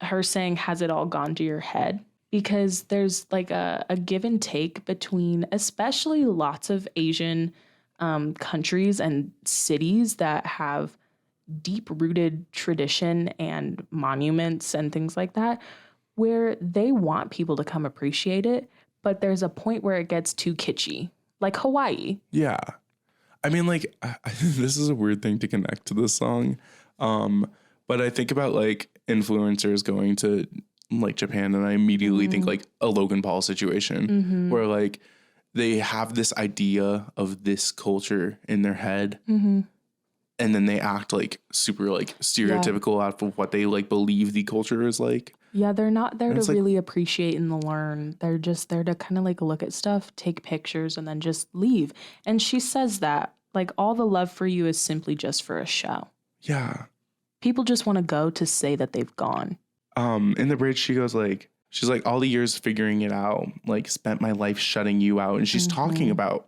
her saying, has it all gone to your head? Because there's like a give and take between especially lots of Asian countries and cities that have deep-rooted tradition and monuments and things like that, where they want people to come appreciate it, but there's a point where it gets too kitschy, like Hawaii. Yeah. I mean, like, this is a weird thing to connect to this song. But I think about like influencers going to like Japan, and I immediately think like a Logan Paul situation where like they have this idea of this culture in their head. And then they act like super like stereotypical out of what they like believe the culture is like. Yeah, they're not there to like, really appreciate and learn. They're just there to kind of like look at stuff, take pictures, and then just leave. And she says that like all the love for you is simply just for a show. Yeah. People just want to go to say that they've gone. In the bridge, she goes like, she's like, all the years figuring it out, like spent my life shutting you out. And she's talking about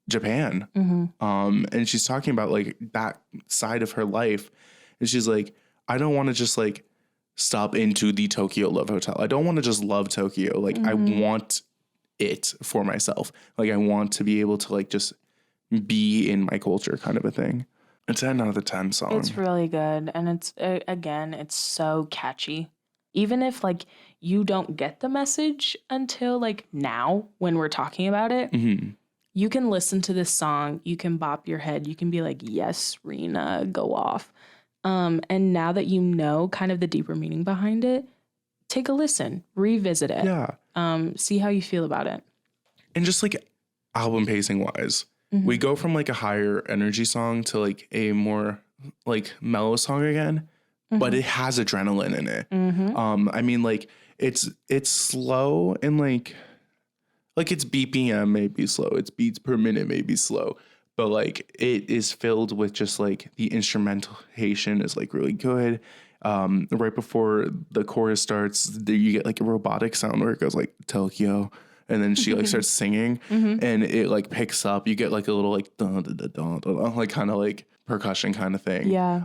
Japan. And she's talking about like that side of her life. And she's like, I don't want to just like stop into the Tokyo Love Hotel. I don't want to just love Tokyo. Like I want it for myself. Like I want to be able to like just be in my culture kind of a thing. It's a 10 out of 10 song. It's really good. And it's, again, it's so catchy. Even if like you don't get the message until like now when we're talking about it, you can listen to this song, you can bop your head, you can be like, yes, Rina, go off. And now that you know kind of the deeper meaning behind it, take a listen, revisit it. Yeah. See how you feel about it. And just like album pacing wise, we go from like a higher energy song to like a more like mellow song again, but it has adrenaline in it. I mean, like it's slow and like its BPM may be slow, its beats per minute may be slow, but like it is filled with just like the instrumentation is like really good. Right before the chorus starts, you get like a robotic sound where it goes like Tokyo, and then she like starts singing, and it like picks up. You get like a little like dun, dun, dun, dun, dun, like kind of like percussion kind of thing. Yeah.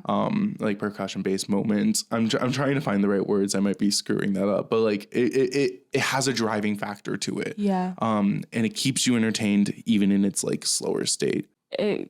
Like percussion based moments. I'm trying to find the right words. I might be screwing that up, but like it has a driving factor to it. Yeah. And it keeps you entertained even in its like slower state. It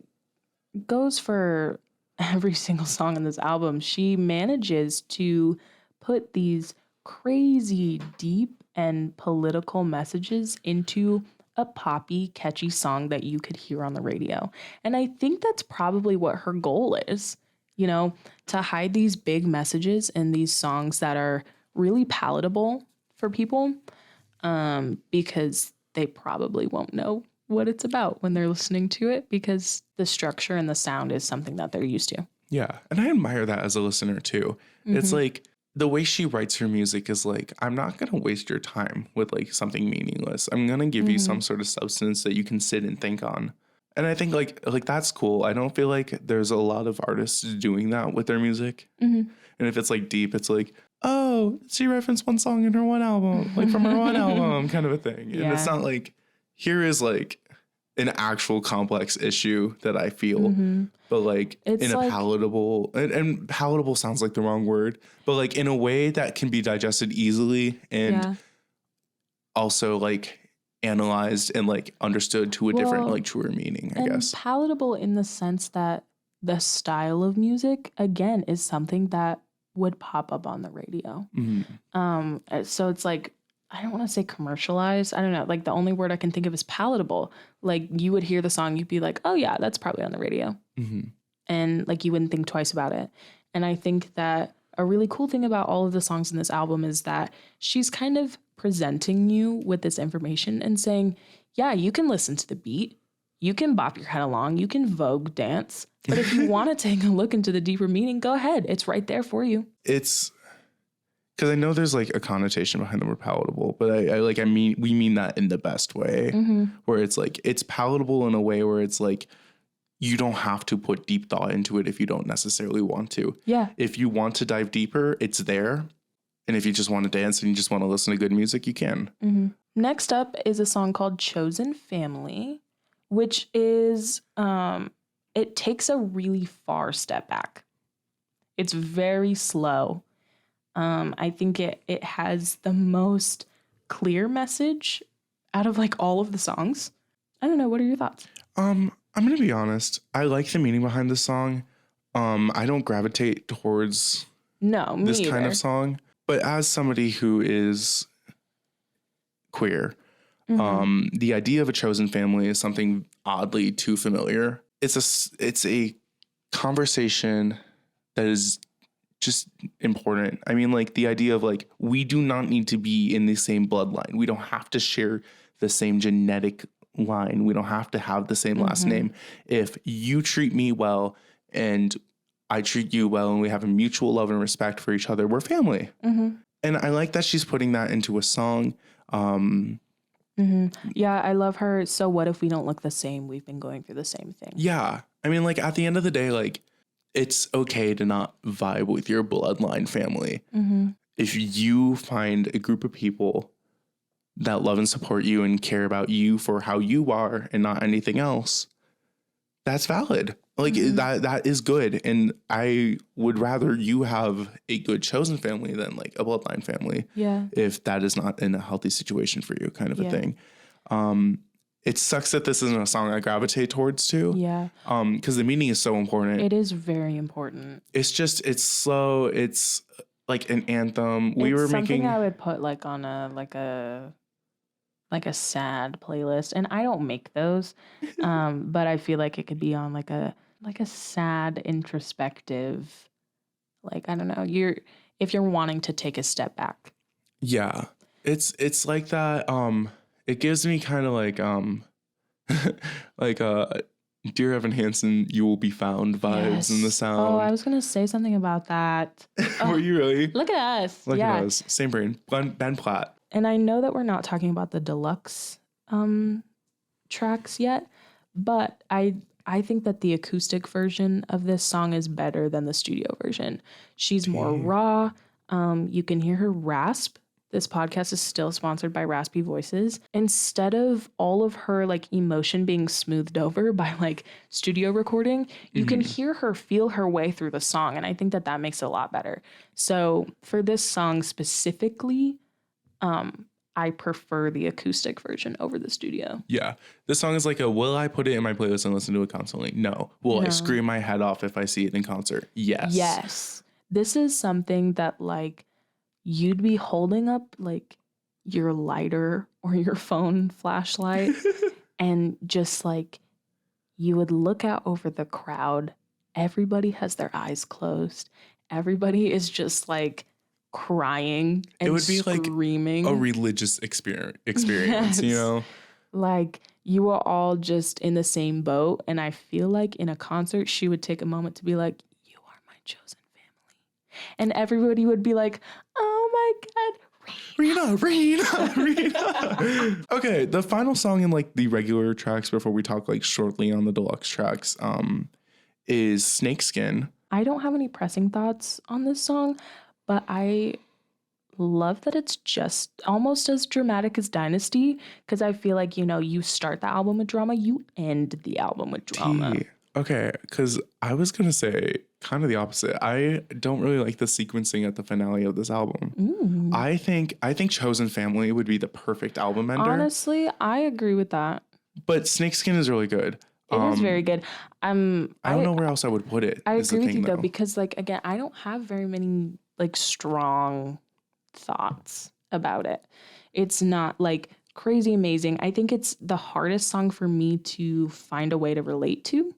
goes for every single song in this album. She manages to put these crazy deep and political messages into a poppy, catchy song that you could hear on the radio. And I think that's probably what her goal is, you know, to hide these big messages in these songs that are really palatable for people, because they probably won't know what it's about when they're listening to it, because the structure and the sound is something that they're used to. Yeah. And I admire that as a listener too. It's like, the way she writes her music is like, I'm not going to waste your time with like something meaningless. I'm going to give you some sort of substance that you can sit and think on. And I think like that's cool. I don't feel like there's a lot of artists doing that with their music. And if it's like deep, it's like, oh, she referenced one song in her one album, like from her one album kind of a thing. And it's not like, here is like an actual complex issue that I feel, but like it's in a like, palatable, and palatable sounds like the wrong word, but like in a way that can be digested easily and also like analyzed and like understood to a different, like truer meaning, I guess. Palatable in the sense that the style of music, again, is something that would pop up on the radio. So it's like, I don't want to say commercialized. I don't know. Like the only word I can think of is palatable. Like you would hear the song, you'd be like, oh yeah, that's probably on the radio. And like you wouldn't think twice about it. And I think that a really cool thing about all of the songs in this album is that she's kind of presenting you with this information and saying, yeah, you can listen to the beat. You can bop your head along. You can Vogue dance. But if you want to take a look into the deeper meaning, go ahead. It's right there for you. It's because I know there's like a connotation behind the word palatable, but we mean that in the best way, where it's like, it's palatable in a way where it's like, you don't have to put deep thought into it if you don't necessarily want to. Yeah. If you want to dive deeper, it's there. And if you just want to dance and you just want to listen to good music, you can. Next up is a song called Chosen Family, which is, it takes a really far step back. It's very slow. I think it has the most clear message out of like all of the songs. I don't know. What are your thoughts? I'm going to be honest. I like the meaning behind the song. I don't gravitate towards this either. kind of song. But as somebody who is queer, the idea of a chosen family is something oddly too familiar. It's a conversation that is just important. I mean, like the idea of like, we do not need to be in the same bloodline. We don't have to share the same genetic line. We don't have to have the same last name. If you treat me well and I treat you well and we have a mutual love and respect for each other, we're family. And I like that she's putting that into a song. Yeah, I love her. So what if we don't look the same? We've been going through the same thing. Yeah. I mean, like at the end of the day, like it's okay to not vibe with your bloodline family. If you find a group of people that love and support you and care about you for how you are and not anything else, that's valid. Like that is good. And I would rather you have a good chosen family than like a bloodline family. Yeah. If that is not in a healthy situation for you, kind of a thing. It sucks that this isn't a song I gravitate towards too. Yeah. Because the meaning is so important. It is very important. It's slow. It's like an anthem. It's something I would put like on a sad playlist, and I don't make those, but I feel like it could be on like a sad introspective, like I don't know, if you're wanting to take a step back. Yeah, it's like that. It gives me kind of like Dear Evan Hansen, You Will Be Found vibes in the sound. Oh, I was gonna say something about that. Were you really? Look at us. Look at us. Same brain. Ben Platt. And I know that we're not talking about the deluxe tracks yet, but I think that the acoustic version of this song is better than the studio version. She's more raw. You can hear her rasp. This podcast is still sponsored by Raspy Voices. Instead of all of her like emotion being smoothed over by like studio recording, you can hear her feel her way through the song. And I think that makes it a lot better. So for this song specifically, I prefer the acoustic version over the studio. Yeah. This song is like will I put it in my playlist and listen to it constantly? No. Will I scream my head off if I see it in concert? Yes. Yes. This is something that like you'd be holding up like your lighter or your phone flashlight and just like you would look out over the crowd. Everybody has their eyes closed. Everybody is just like crying and it would be screaming. Like a religious experience, Yes. you know? Like you are all just in the same boat. And I feel like in a concert, she would take a moment to be like, you are my chosen family. And everybody would be like, oh my God, Rina. Okay, the final song in like the regular tracks before we talk like shortly on the deluxe tracks is Snakeskin. I don't have any pressing thoughts on this song, but I love that it's just almost as dramatic as Dynasty, because I feel like, you know, you start the album with drama, you end the album with drama. Okay, because I was going to say kind of the opposite. I don't really like the sequencing at the finale of this album. I think Chosen Family would be the perfect album ender. Honestly, I agree with that. But Snakeskin is really good. It is very good. I don't know where else I would put it. I agree with you though, because like, again, I don't have very many like strong thoughts about it. It's not like crazy amazing. I think it's the hardest song for me to find a way to relate to.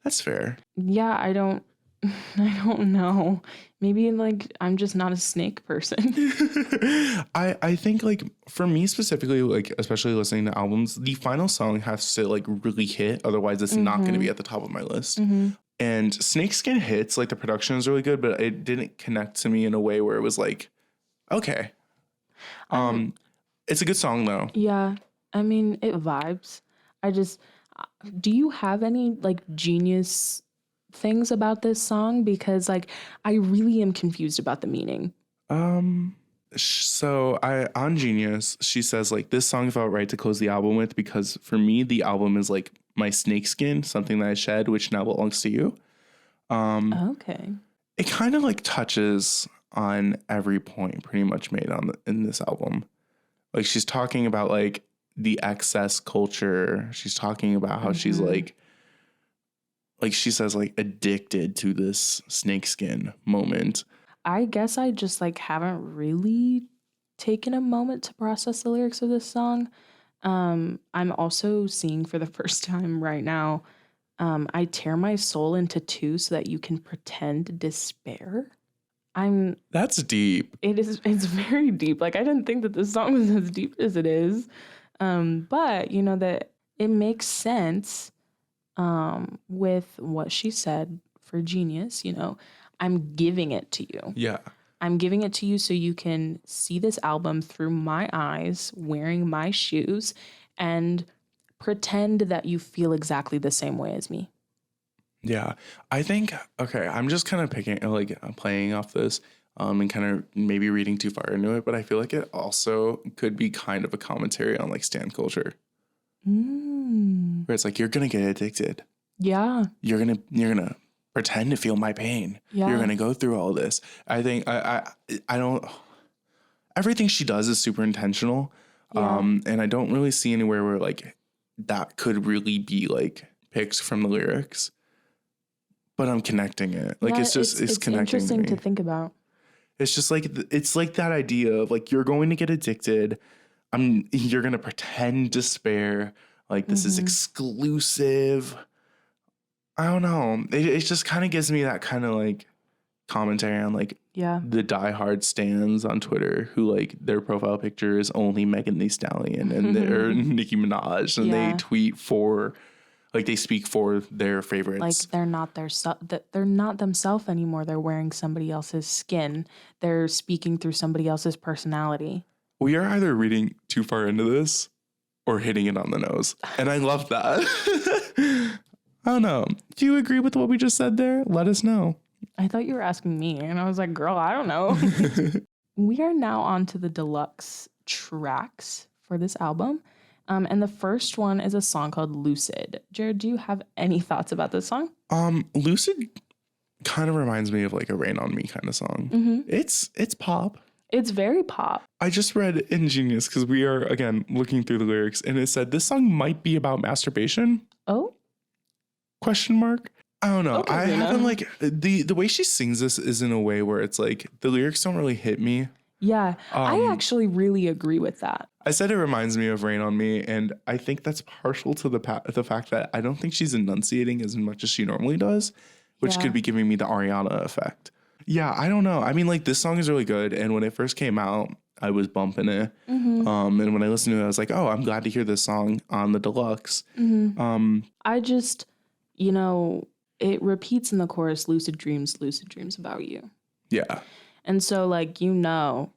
That's fair. Yeah, I don't know. Maybe like I'm just not a Snake person. I think like for me specifically, like especially listening to albums, the final song has to like really hit. Otherwise it's not going to be at the top of my list. And Snakeskin hits, like the production is really good, but it didn't connect to me in a way where it was like, okay. It's a good song though. Yeah. I mean, it vibes. Do you have any like genius things about this song? Because like I really am confused about the meaning. So on Genius, she says like this song felt right to close the album with because for me the album is like my snakeskin, something that I shed, which now belongs to you. Okay. It kind of like touches on every point pretty much made in this album. Like she's talking about like the excess culture. She's talking about how she's like she says like addicted to this snakeskin moment. I guess I just like haven't really taken a moment to process the lyrics of this song. I'm also seeing for the first time right now, I tear my soul into two so that you can pretend despair. That's deep. It's very deep. Like I didn't think that this song was as deep as it is. But you know that it makes sense with what she said for Genius, you know. I'm giving it to you. Yeah. I'm giving it to you so you can see this album through my eyes, wearing my shoes, and pretend that you feel exactly the same way as me. Yeah. I think, okay, I'm just kind of playing off this and kind of maybe reading too far into it, but I feel like it also could be kind of a commentary on like stan culture. Where it's like, you're going to get addicted. Yeah. You're going to pretend to feel my pain. Yeah. You're going to go through all this. I think I don't, everything she does is super intentional. Yeah. And I don't really see anywhere where like that could really be like picked from the lyrics, but I'm connecting it. Like, yeah, it's connecting interesting to me. To think about. It's just like, it's like that idea of like, you're going to get addicted. You're going to pretend despair. Like this is exclusive. I don't know. It just kind of gives me that kind of like commentary on like the diehard stans on Twitter who like their profile picture is only Megan Thee Stallion and they're Nicki Minaj and they tweet for like they speak for their favorites. Like they're not themselves anymore. They're wearing somebody else's skin. They're speaking through somebody else's personality. We are either reading too far into this or hitting it on the nose. And I love that. I don't know. Do you agree with what we just said there? Let us know. I thought you were asking me, and I was like, girl, I don't know. We are now on to the deluxe tracks for this album. And the first one is a song called Lucid. Jared, do you have any thoughts about this song? Lucid kind of reminds me of like a Rain on Me kind of song. It's pop. It's very pop. I just read Ingenious because we are, again, looking through the lyrics, and it said this song might be about masturbation. Oh? Question mark? I don't know. Okay, I haven't like the way she sings this is in a way where it's like the lyrics don't really hit me. Yeah, I actually really agree with that. I said it reminds me of Rain on Me, and I think that's partial to the fact that I don't think she's enunciating as much as she normally does, which could be giving me the Ariana effect. Yeah, I don't know. I mean, like this song is really good, and when it first came out, I was bumping it. And when I listened to it, I was like, oh, I'm glad to hear this song on the deluxe. I just, you know, it repeats in the chorus, lucid dreams about you. Yeah. And so, like, you know,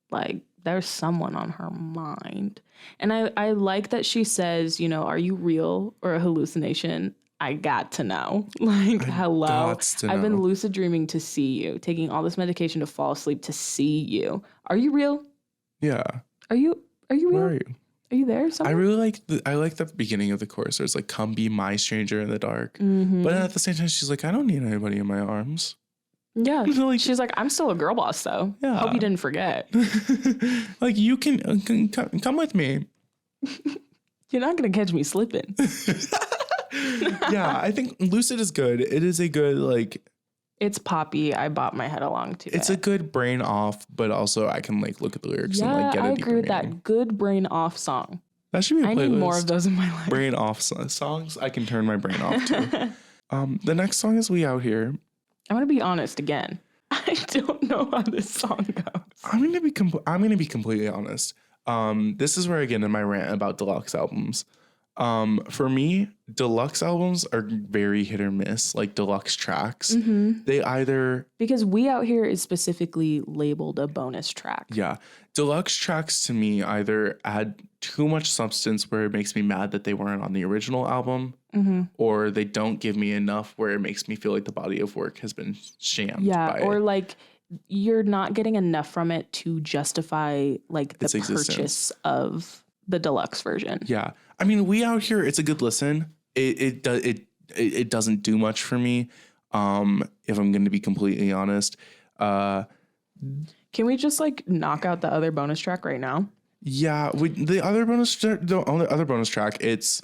like, there's someone on her mind. And I like that she says, you know, are you real or a hallucination? I got to know. Like, hello. I've been lucid dreaming to see you, taking all this medication to fall asleep to see you. Are you real? Yeah. Are you real? Where are you? Are you there somewhere? I really like the beginning of the chorus. Where it's like, come be my stranger in the dark. But at the same time, she's like, I don't need anybody in my arms. Yeah. Like, she's like, I'm still a girl boss, though. Yeah. Hope you didn't forget. Like, you can come with me. You're not going to catch me slipping. Yeah, I think Lucid is good. It is a good, like... It's poppy. I bought my head along to It's a good brain off, but also I can, like, look at the lyrics and, like, get I a agree with deeper meaning. that. Good brain off song. That should be a playlist. I need more of those in my life. Brain off songs I can turn my brain off to. The next song is We Out Here. I'm going to be honest again. I don't know how this song goes. I'm gonna be completely honest. This is where I get in my rant about deluxe albums. For me, deluxe albums are very hit or miss, like deluxe tracks. Mm-hmm. They either... Because We Out Here is specifically labeled a bonus track. Yeah. Deluxe tracks to me either add too much substance where it makes me mad that they weren't on the original album, or they don't give me enough where it makes me feel like the body of work has been shammed. Yeah, or like you're not getting enough from it to justify like the purchase of the deluxe version. Yeah. I mean, We Out Here, it's a good listen. It doesn't do much for me. If I'm going to be completely honest. Can we just like knock out the other bonus track right now? Yeah, the other bonus track, it's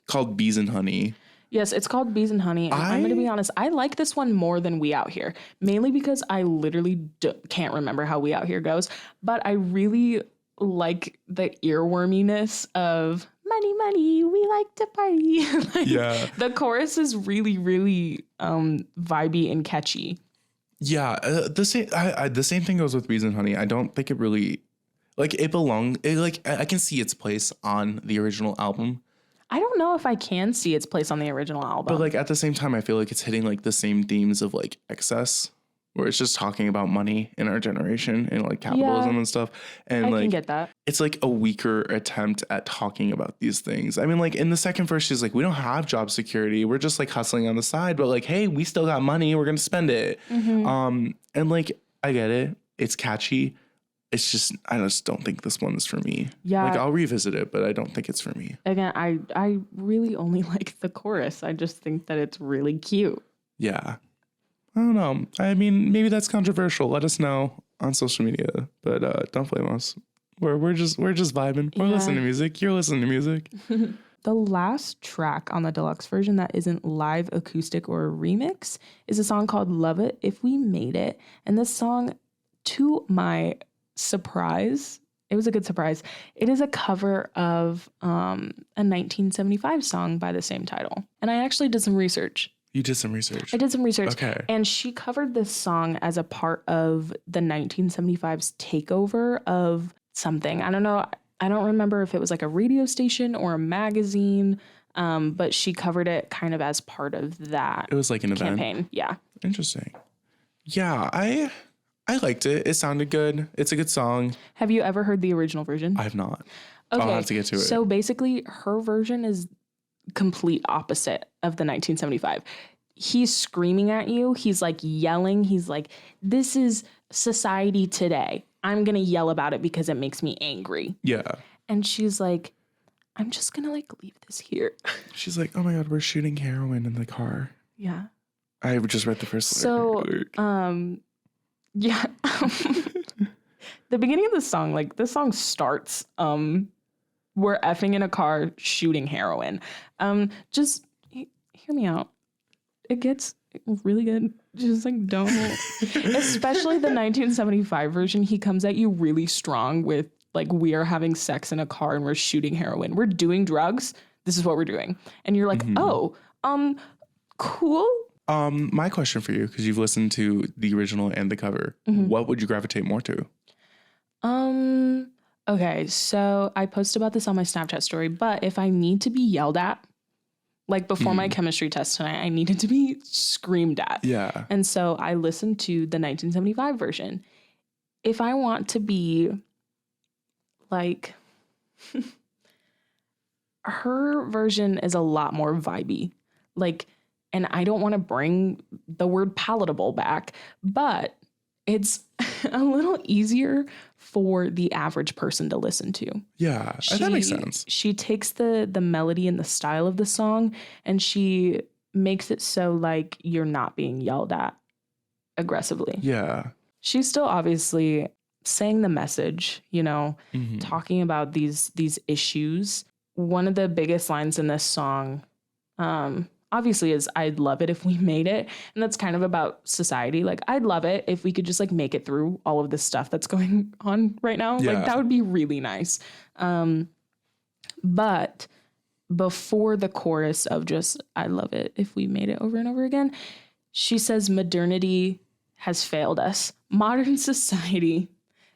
called Bees and Honey. Yes, it's called Bees and Honey. And I'm going to be honest, I like this one more than We Out Here, mainly because I literally can't remember how We Out Here goes, but I really like the earworminess of money, money, we like to party. Yeah. The chorus is really, really vibey and catchy. Yeah, the same thing goes with Bees and Honey. I don't think it really, like, I can see its place on the original album. I don't know if I can see its place on the original album. But, like, at the same time, I feel like it's hitting, like, the same themes of, like, excess, where it's just talking about money in our generation and, like, capitalism and stuff. And, I can get that. It's, like, a weaker attempt at talking about these things. I mean, like, in the second verse, she's like, we don't have job security. We're just, like, hustling on the side. But, like, hey, we still got money. We're going to spend it. And, like, I get it. It's catchy. It's just, I just don't think this one's for me. Yeah. Like, I'll revisit it, but I don't think it's for me. Again, I really only like the chorus. I just think that it's really cute. Yeah. I don't know. I mean, maybe that's controversial. Let us know on social media, but don't blame us. We're just vibing. We're listening to music. You're listening to music. The last track on the deluxe version that isn't live, acoustic, or remix is a song called Love It If We Made It. And this song, to my surprise, it was a good surprise. It is a cover of a 1975 song by the same title. And I actually did some research. You did some research. I did some research. Okay. And she covered this song as a part of the 1975's takeover of something. I don't know. I don't remember if it was like a radio station or a magazine, but she covered it kind of as part of that. It was like an campaign. Event. Yeah. Interesting. Yeah, I liked it. It sounded good. It's a good song. Have you ever heard the original version? I have not. Okay. I'll have to get to it. So basically, her version is complete opposite of the 1975. He's screaming at you. He's like yelling. He's like, this is society today. I'm going to yell about it because it makes me angry. Yeah. And she's like, I'm just going to like leave this here. She's like, oh my God, we're shooting heroin in the car. Yeah. I just read the first lyric. Yeah. The beginning of the song, like this song starts, we're effing in a car shooting heroin. Just hear me out. It gets really good. Just like don't. Especially the 1975 version, he comes at you really strong with like, we are having sex in a car and we're shooting heroin. We're doing drugs. This is what we're doing. And you're like, oh, cool. My question for you, because you've listened to the original and the cover, what would you gravitate more to? Okay, so I posted about this on my Snapchat story, but if I need to be yelled at, like before my chemistry test tonight, I needed to be screamed at. Yeah. And so I listened to the 1975 version. If I want to be like, her version is a lot more vibey. Like, and I don't want to bring the word palatable back, but it's a little easier for the average person to listen to. Yeah, that makes sense. She takes the melody and the style of the song and she makes it so like you're not being yelled at aggressively. Yeah. She's still obviously saying the message, you know, talking about these issues. One of the biggest lines in this song, obviously is I'd love it if we made it. And that's kind of about society. Like, I'd love it if we could just like make it through all of this stuff that's going on right now. Yeah. Like, that would be really nice. But before the chorus of just, I love it if we made it over and over again, she says, modernity has failed us. Modern society,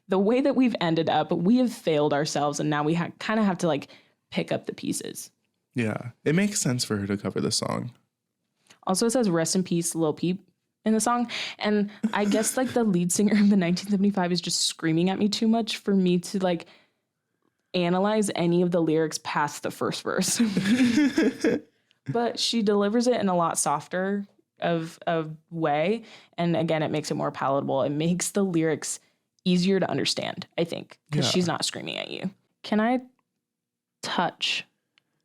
the way that we've ended up, we have failed ourselves. And now we kind of have to like pick up the pieces. Yeah, it makes sense for her to cover this song. Also, it says rest in peace, Lil Peep in the song. And I guess like the lead singer of the 1975 is just screaming at me too much for me to like analyze any of the lyrics past the first verse. But she delivers it in a lot softer of way. And again, it makes it more palatable. It makes the lyrics easier to understand, I think, because she's not screaming at you. Can I touch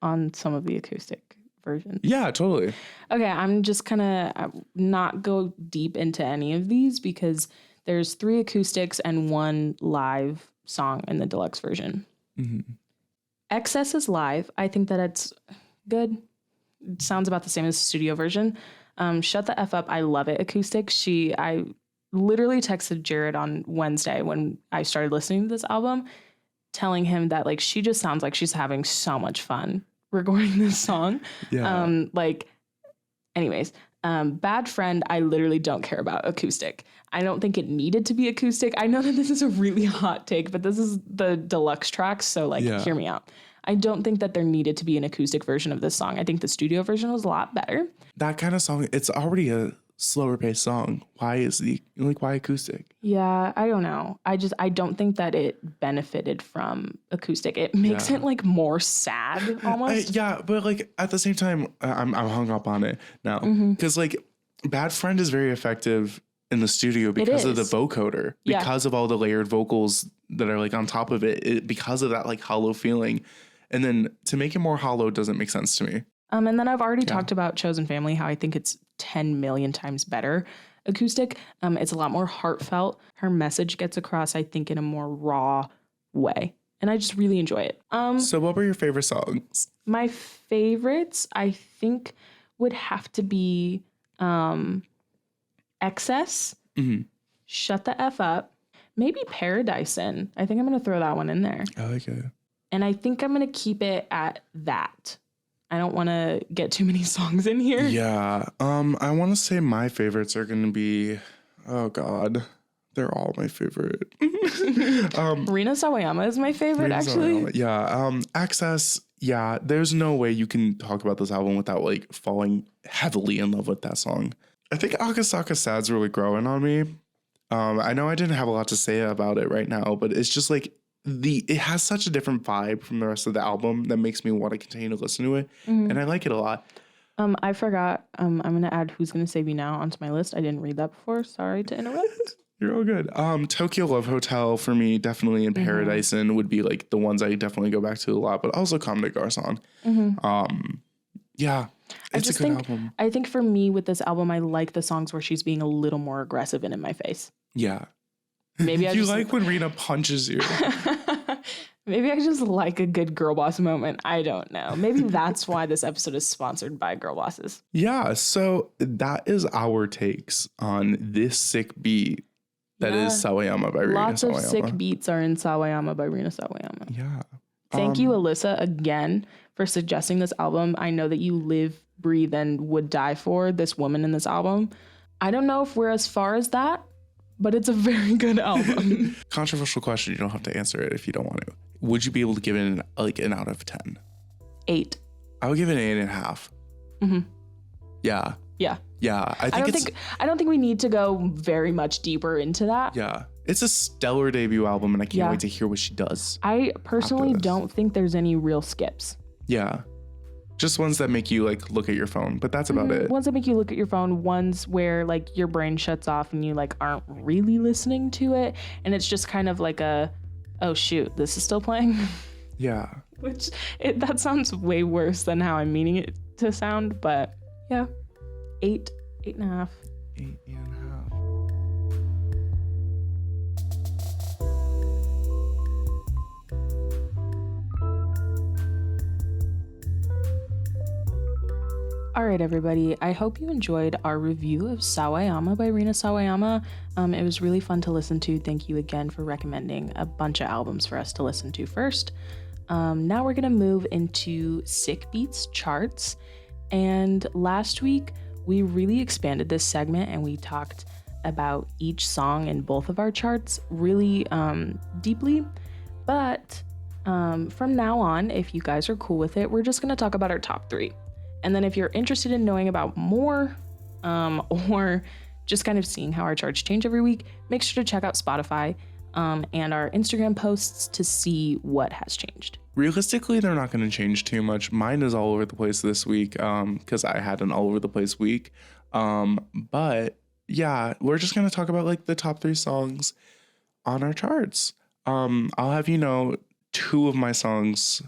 on some of the acoustic versions? Yeah, totally. Okay, I'm just gonna not go deep into any of these because there's 3 acoustics and 1 live song in the deluxe version. Mm-hmm. Excess is live. I think that it's good. It sounds about the same as the studio version. Shut the F Up, I love it acoustic. I literally texted Jared on Wednesday when I started listening to this album, telling him that like she just sounds like she's having so much fun recording this song. Yeah. Anyways, Bad Friend, I literally don't care about acoustic. I don't think it needed to be acoustic. I know that this is a really hot take, but this is the deluxe tracks, so like hear me out. I don't think that there needed to be an acoustic version of this song. I think the studio version was a lot better. That kind of song, it's already a slower paced song. Why acoustic? Yeah, I don't know. I don't think that it benefited from acoustic. It makes it like more sad almost. But like at the same time, I'm hung up on it now because like Bad Friend is very effective in the studio because of the vocoder, because of all the layered vocals that are like on top of it, because of that like hollow feeling. And then to make it more hollow doesn't make sense to me. And then I've already talked about Chosen Family, how I think it's 10 million times better acoustic. It's a lot more heartfelt. Her message gets across, I think, in a more raw way. And I just really enjoy it. So what were your favorite songs? My favorites, I think, would have to be Excess, Shut the F Up, maybe Paradisin'. I think I'm going to throw that one in there. I like it. And I think I'm going to keep it at that. I don't want to get too many songs in here. Yeah. I want to say my favorites are going to be, oh God, they're all my favorite. Rina Sawayama is my favorite, actually. Sawayama. Yeah. Access. Yeah. There's no way you can talk about this album without like falling heavily in love with that song. I think Akasaka Sad's really growing on me. I know I didn't have a lot to say about it right now, but it's just like it has such a different vibe from the rest of the album that makes me want to continue to listen to it. And I like it a lot. I forgot. I'm going to add Who's Gonna Save You Now onto my list. I didn't read that before. Sorry to interrupt. You're all good. Tokyo Love Hotel for me, definitely, and Paradisin' would be like the ones I definitely go back to a lot, but also Comme des Garçons. Yeah, it's a good album. I think for me with this album, I like the songs where she's being a little more aggressive and in my face. Yeah. Maybe you like when Rina punches you. Maybe I just like a good girl boss moment. I don't know. Maybe that's why this episode is sponsored by girl bosses. Yeah, so that is our takes on this sick beat that is Sawayama by Rina Sawayama. Lots of sick beats are in Sawayama by Rina Sawayama. Yeah. Thank you, Alyssa, again for suggesting this album. I know that you live, breathe, and would die for this woman in this album. I don't know if we're as far as that, but it's a very good album. Controversial question. You don't have to answer it if you don't want to. Would you be able to give it an out of 10? 8. I would give it an 8.5. Mm-hmm. Yeah. Yeah. Yeah. I don't think we need to go very much deeper into that. Yeah. It's a stellar debut album, and I can't wait to hear what she does. I personally don't think there's any real skips. Yeah. Just ones that make you like look at your phone, but that's about it. Ones that make you look at your phone, ones where like your brain shuts off and you like aren't really listening to it. And it's just kind of like oh shoot, this is still playing. Yeah. That sounds way worse than how I'm meaning it to sound, but yeah. 8.5. 8.5. All right, everybody. I hope you enjoyed our review of Sawayama by Rina Sawayama. It was really fun to listen to. Thank you again for recommending a bunch of albums for us to listen to first. Now we're going to move into Sick Beats charts. And last week, we really expanded this segment and we talked about each song in both of our charts really deeply. But from now on, if you guys are cool with it, we're just going to talk about our top 3. And then if you're interested in knowing about more or just kind of seeing how our charts change every week, make sure to check out Spotify and our Instagram posts to see what has changed. Realistically, they're not going to change too much. Mine is all over the place this week because I had an all over the place week. But yeah, we're just going to talk about like the top 3 songs on our charts. I'll have 2 of my songs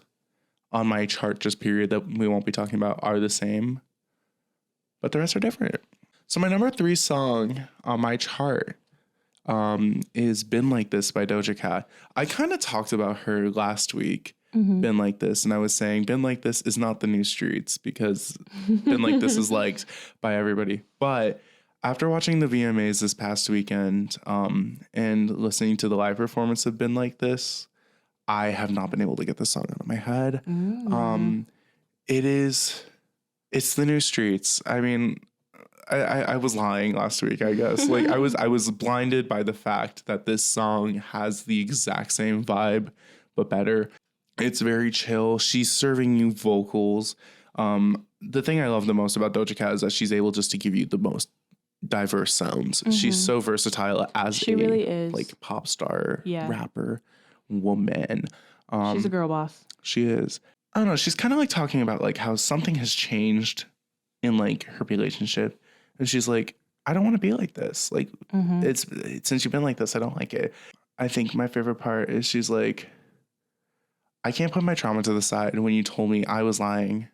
on my chart just period that we won't be talking about are the same, but the rest are different. So my number 3 song on my chart is Been Like This by Doja Cat. I kind of talked about her last week, Been Like This, and I was saying Been Like This is not the new streets because Been Like This is liked by everybody. But after watching the VMAs this past weekend and listening to the live performance of Been Like This, I have not been able to get this song out of my head. It's the new streets. I mean, I was lying last week, I guess. Like I was blinded by the fact that this song has the exact same vibe, but better. It's very chill. She's serving you vocals. The thing I love the most about Doja Cat is that she's able just to give you the most diverse sounds. She's so versatile as she really is. Like pop star, rapper, woman. She's a girl boss. She is. I don't know. She's kind of like talking about like how something has changed in like her relationship. And she's like, I don't want to be like this. Like it's since you've been like this, I don't like it. I think my favorite part is she's like, I can't put my trauma to the side when you told me I was lying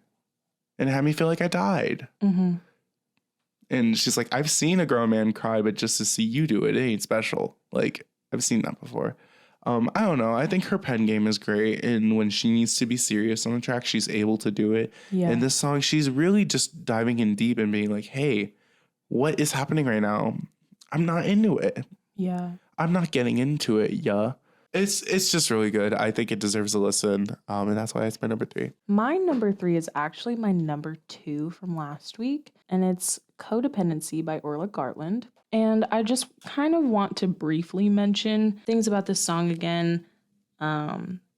and it had me feel like I died. And she's like, I've seen a grown man cry, but just to see you do it ain't special. Like I've seen that before. I don't know. I think her pen game is great. And when she needs to be serious on the track, she's able to do it. Yeah. In this song, she's really just diving in deep and being like, hey, what is happening right now? I'm not into it. Yeah. I'm not getting into it. Yeah. It's just really good. I think it deserves a listen. And that's why it's my number 3. My number 3 is actually my number 2 from last week. And it's Codependency by Orla Gartland. And I just kind of want to briefly mention things about this song again.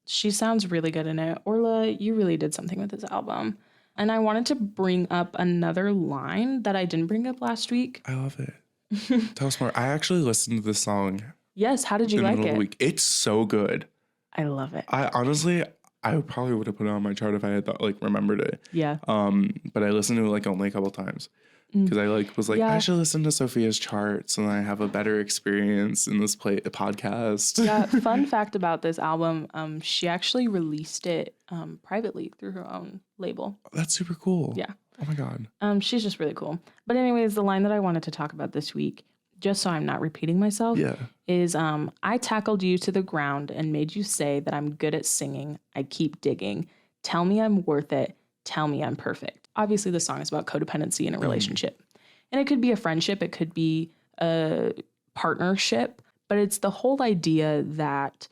She sounds really good in it. Orla, you really did something with this album. And I wanted to bring up another line that I didn't bring up last week. I love it. Tell us more. I actually listened to this song. Yes, how did you like it? It's so good. I love it. I probably would have put it on my chart if I had remembered it. Yeah. But I listened to it like only a couple times. Because I was I should listen to Sophia's charts and I have a better experience in this podcast. Yeah, fun fact about this album, she actually released it privately through her own label. That's super cool. Yeah. Oh my God. She's just really cool. But anyways, the line that I wanted to talk about this week, just so I'm not repeating myself, is I tackled you to the ground and made you say that I'm good at singing. I keep digging. Tell me I'm worth it. Tell me I'm perfect. Obviously, the song is about codependency in a relationship. And it could be a friendship. It could be a partnership. But it's the whole idea that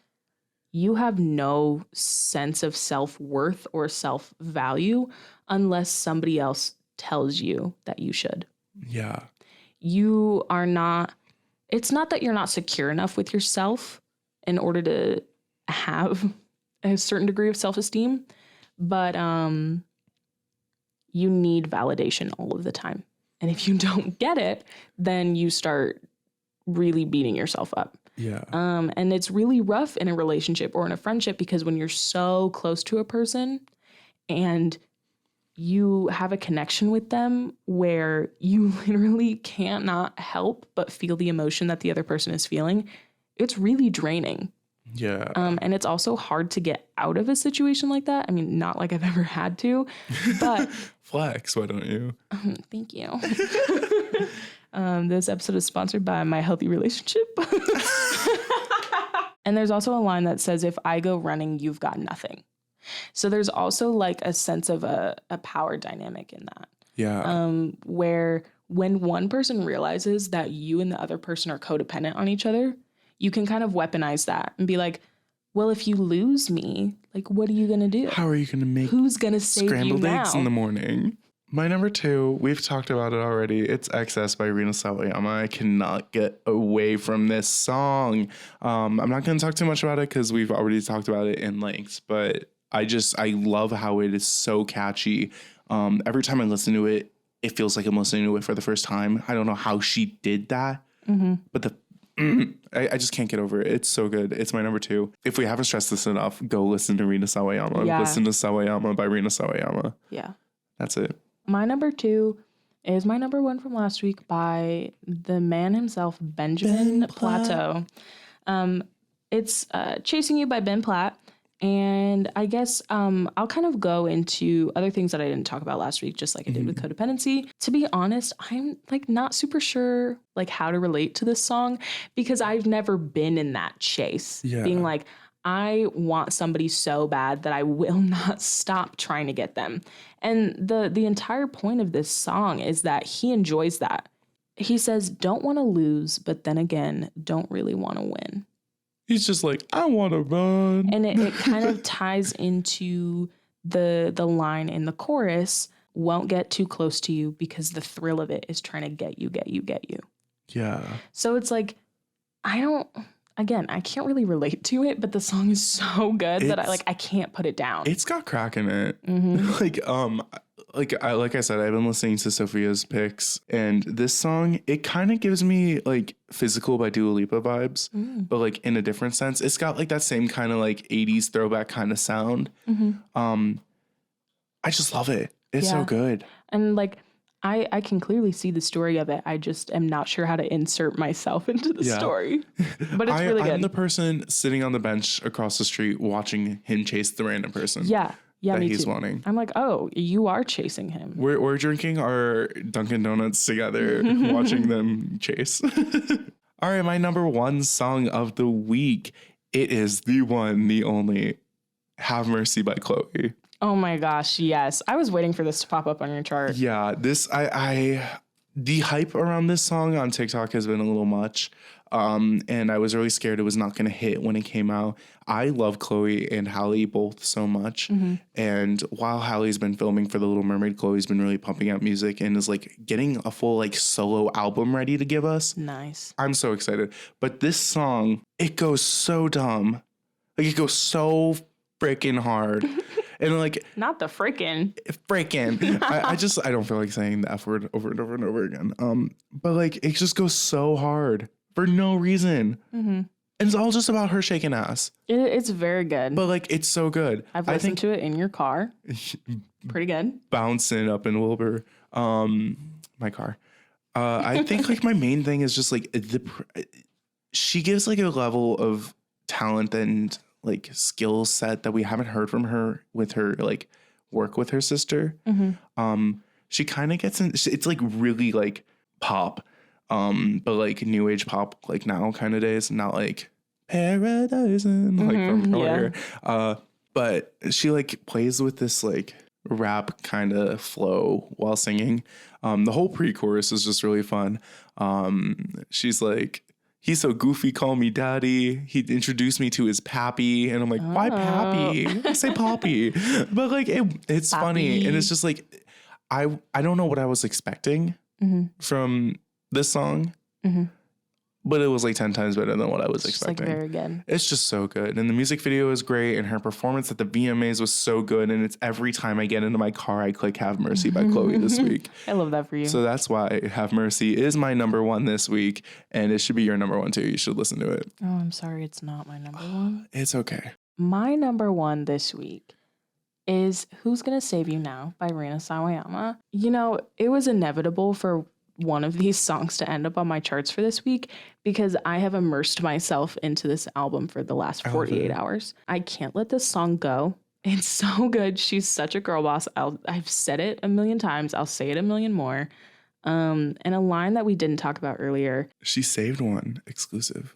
you have no sense of self-worth or self-value unless somebody else tells you that you should. Yeah. You are not, it's not that you're not secure enough with yourself in order to have a certain degree of self-esteem, but you need validation all of the time. And if you don't get it, then you start really beating yourself up. Yeah. And it's really rough in a relationship or in a friendship because when you're so close to a person and you have a connection with them where you literally can't not help but feel the emotion that the other person is feeling, it's really draining. Yeah. And it's also hard to get out of a situation like that. I mean, not like I've ever had to, but flex, why don't you? Thank you. This episode is sponsored by My Healthy Relationship. And there's also a line that says, if I go running, you've got nothing. So there's also like a sense of a power dynamic in that. Where when one person realizes that you and the other person are codependent on each other, you can kind of weaponize that and be like, well, if you lose me, like, what are you going to do? How are you going to make who's going to save scrambled you now? eggs in the morning? My number 2, we've talked about it already. It's Excess by Rina Sawayama. I cannot get away from this song. I'm not going to talk too much about it because we've already talked about it in length, but I love how it is so catchy. Every time I listen to it, it feels like I'm listening to it for the first time. I don't know how she did that, but I just can't get over it. It's so good. It's my number 2. If we haven't stressed this enough, go listen to Rina Sawayama. Yeah. Listen to Sawayama by Rina Sawayama. Yeah. That's it. My number 2 is my number 1 from last week by the man himself, Ben Plateau. It's Chasing You by Ben Platt. And I guess I'll kind of go into other things that I didn't talk about last week, just like I did with Codependency. To be honest, I'm like not super sure like how to relate to this song because I've never been in that chase. Yeah. Being like, I want somebody so bad that I will not stop trying to get them. And the entire point of this song is that he enjoys that. He says, don't want to lose, but then again, don't really want to win. He's just like, I want to run. And it kind of ties into the line in the chorus, won't get too close to you because the thrill of it is trying to get you. Yeah. So it's like, I can't really relate to it, but the song is so good that I can't put it down. It's got crack in it. Mm-hmm. Like I said, I've been listening to Sophia's picks, and this song, it kind of gives me like Physical by Dua Lipa vibes, but like in a different sense. It's got like that same kind of like 80s throwback kind of sound. I just love it. It's so good. And like, I can clearly see the story of it. I just am not sure how to insert myself into the story. But it's really good. I'm the person sitting on the bench across the street watching him chase the random person. Yeah, that me he's too. wanting. I'm like, oh, you are chasing him. We're drinking our Dunkin' Donuts together, watching them chase. All right, my number 1 song of the week. It is the one, the only, Have Mercy by Chloe. Oh my gosh, yes. I was waiting for this to pop up on your chart. Yeah, the hype around this song on TikTok has been a little much. And I was really scared it was not going to hit when it came out. I love Chloe and Halle both so much. And while Halle's been filming for The Little Mermaid, Chloe's been really pumping out music and is like getting a full like solo album ready to give us. Nice. I'm so excited. But this song, it goes so dumb. Like it goes so freaking hard. And like, not the freaking. I don't feel like saying the F word over and over and over again. But like, it just goes so hard for no reason. And it's all just about her shaking ass. It's very good. But like, it's so good. I've listened to it in your car. Pretty good. Bouncing up in Wilbur, my car. I think like my main thing is just like she gives like a level of talent and like skill set that we haven't heard from her with her like work with her sister. She kind of gets in, it's like really like pop, but like new age pop, like now kind of days, not like Paradise and like from earlier. But she like plays with this like rap kind of flow while singing. The whole pre-chorus is just really fun. She's like, he's so goofy, call me daddy. He introduced me to his pappy. And I'm like, why pappy? Say poppy. But like, it's Poppy. funny. And it's just like, I don't know what I was expecting from this song. But it was like 10 times better than what I was expecting. Like very good. It's just so good. And the music video is great. And her performance at the VMAs was so good. And it's every time I get into my car, I click Have Mercy by Chloe this week. I love that for you. So that's why Have Mercy is my number 1 this week. And it should be your number 1 too. You should listen to it. Oh, I'm sorry. It's not my number 1. It's okay. My number 1 this week is Who's Gonna Save You Now by Rina Sawayama. You know, it was inevitable for one of these songs to end up on my charts for this week because I have immersed myself into this album for the last 48 hours. I can't let this song go. It's so good. She's such a girl boss. I've said it a million times. I'll say it a million more. And a line that we didn't talk about earlier. She saved one exclusive.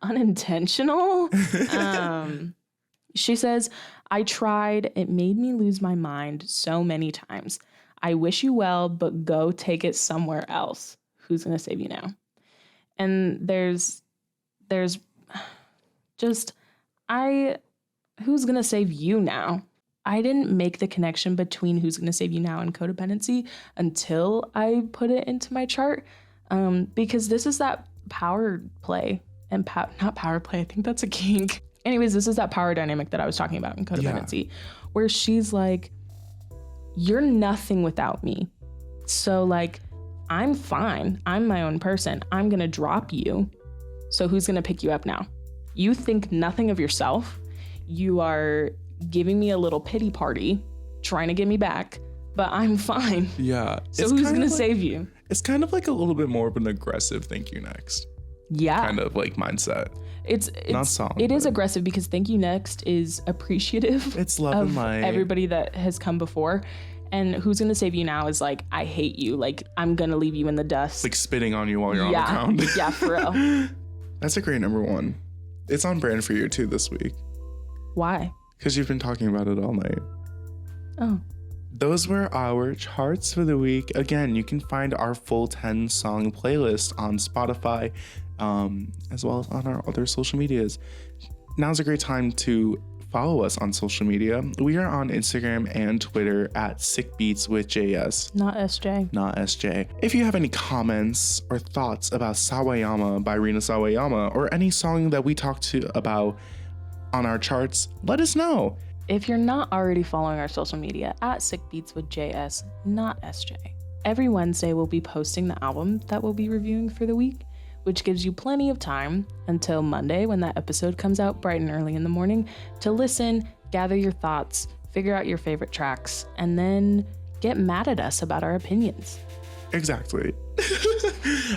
Unintentional. She says, I tried. It made me lose my mind so many times. I wish you well, but go take it somewhere else. Who's going to save you now? And there's just, who's going to save you now? I didn't make the connection between who's going to save you now and codependency until I put it into my chart. Because this is that power play and not power play. I think that's a kink. Anyways, this is that power dynamic that I was talking about in codependency, where she's like, you're nothing without me. So like, I'm fine. I'm my own person. I'm going to drop you. So who's going to pick you up now? You think nothing of yourself. You are giving me a little pity party, trying to get me back, but I'm fine. Yeah. So who's going to save you? It's kind of like a little bit more of an aggressive thank you next. Yeah. Kind of like mindset. It's not song. It is aggressive because thank you next is appreciative. It's love and light. Everybody that has come before. And who's going to save you now is like, I hate you. Like, I'm going to leave you in the dust. Like spitting on you while you're on the ground. Yeah, for real. That's a great number one. It's on brand for you too this week. Why? Because you've been talking about it all night. Oh. Those were our charts for the week. Again, you can find our full 10-song playlist on Spotify, as well as on our other social medias. Now's a great time to follow us on social media. We are on Instagram and Twitter at sickbeatswithjs. Not SJ. Not SJ. If you have any comments or thoughts about Sawayama by Rina Sawayama or any song that we talked about on our charts, let us know. If you're not already following our social media at sickbeatswithjs, not SJ. Every Wednesday we'll be posting the album that we'll be reviewing for the week, which gives you plenty of time until Monday when that episode comes out bright and early in the morning to listen, gather your thoughts, figure out your favorite tracks, and then get mad at us about our opinions. Exactly.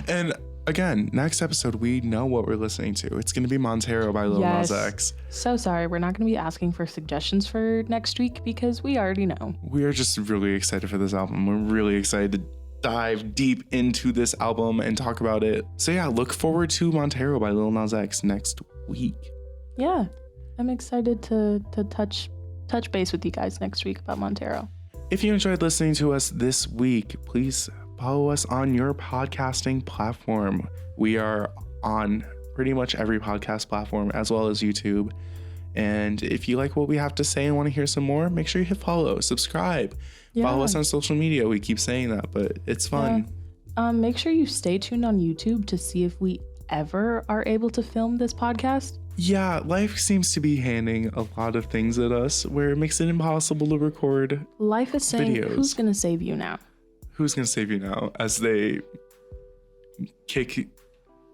And again, next episode, we know what we're listening to. It's going to be Montero by Lil Nas X. So sorry, we're not going to be asking for suggestions for next week because we already know. We are just really excited for this album. We're really excited to dive deep into this album and talk about it. So yeah, look forward to Montero by Lil Nas X next week. Yeah, I'm excited to touch base with you guys next week about Montero. If you enjoyed listening to us this week, please follow us on your podcasting platform. We are on pretty much every podcast platform as well as YouTube. And if you like what we have to say and want to hear some more, make sure you hit follow, subscribe, follow us on social media. We keep saying that, but it's fun. Yeah. Make sure you stay tuned on YouTube to see if we ever are able to film this podcast. Yeah, life seems to be handing a lot of things at us where it makes it impossible to record. Life is saying, videos. Who's going to save you now? Who's going to save you now? As they kick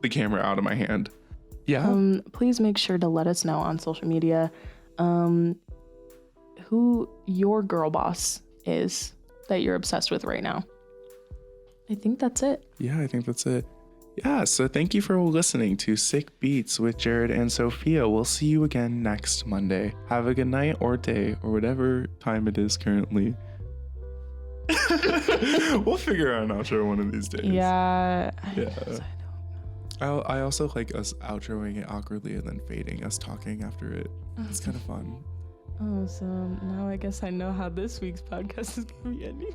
the camera out of my hand. Yeah. Please make sure to let us know on social media who your girl boss is that you're obsessed with right now. I think that's it. Yeah, I think that's it. Yeah, so thank you for listening to Sick Beats with Jared and Sofia. We'll see you again next Monday. Have a good night or day or whatever time it is currently. We'll figure out an outro one of these days. Yeah. I also like us outroing it awkwardly and then fading us talking after it. It's kind of fun. Oh, so now I guess I know how this week's podcast is going to be ending.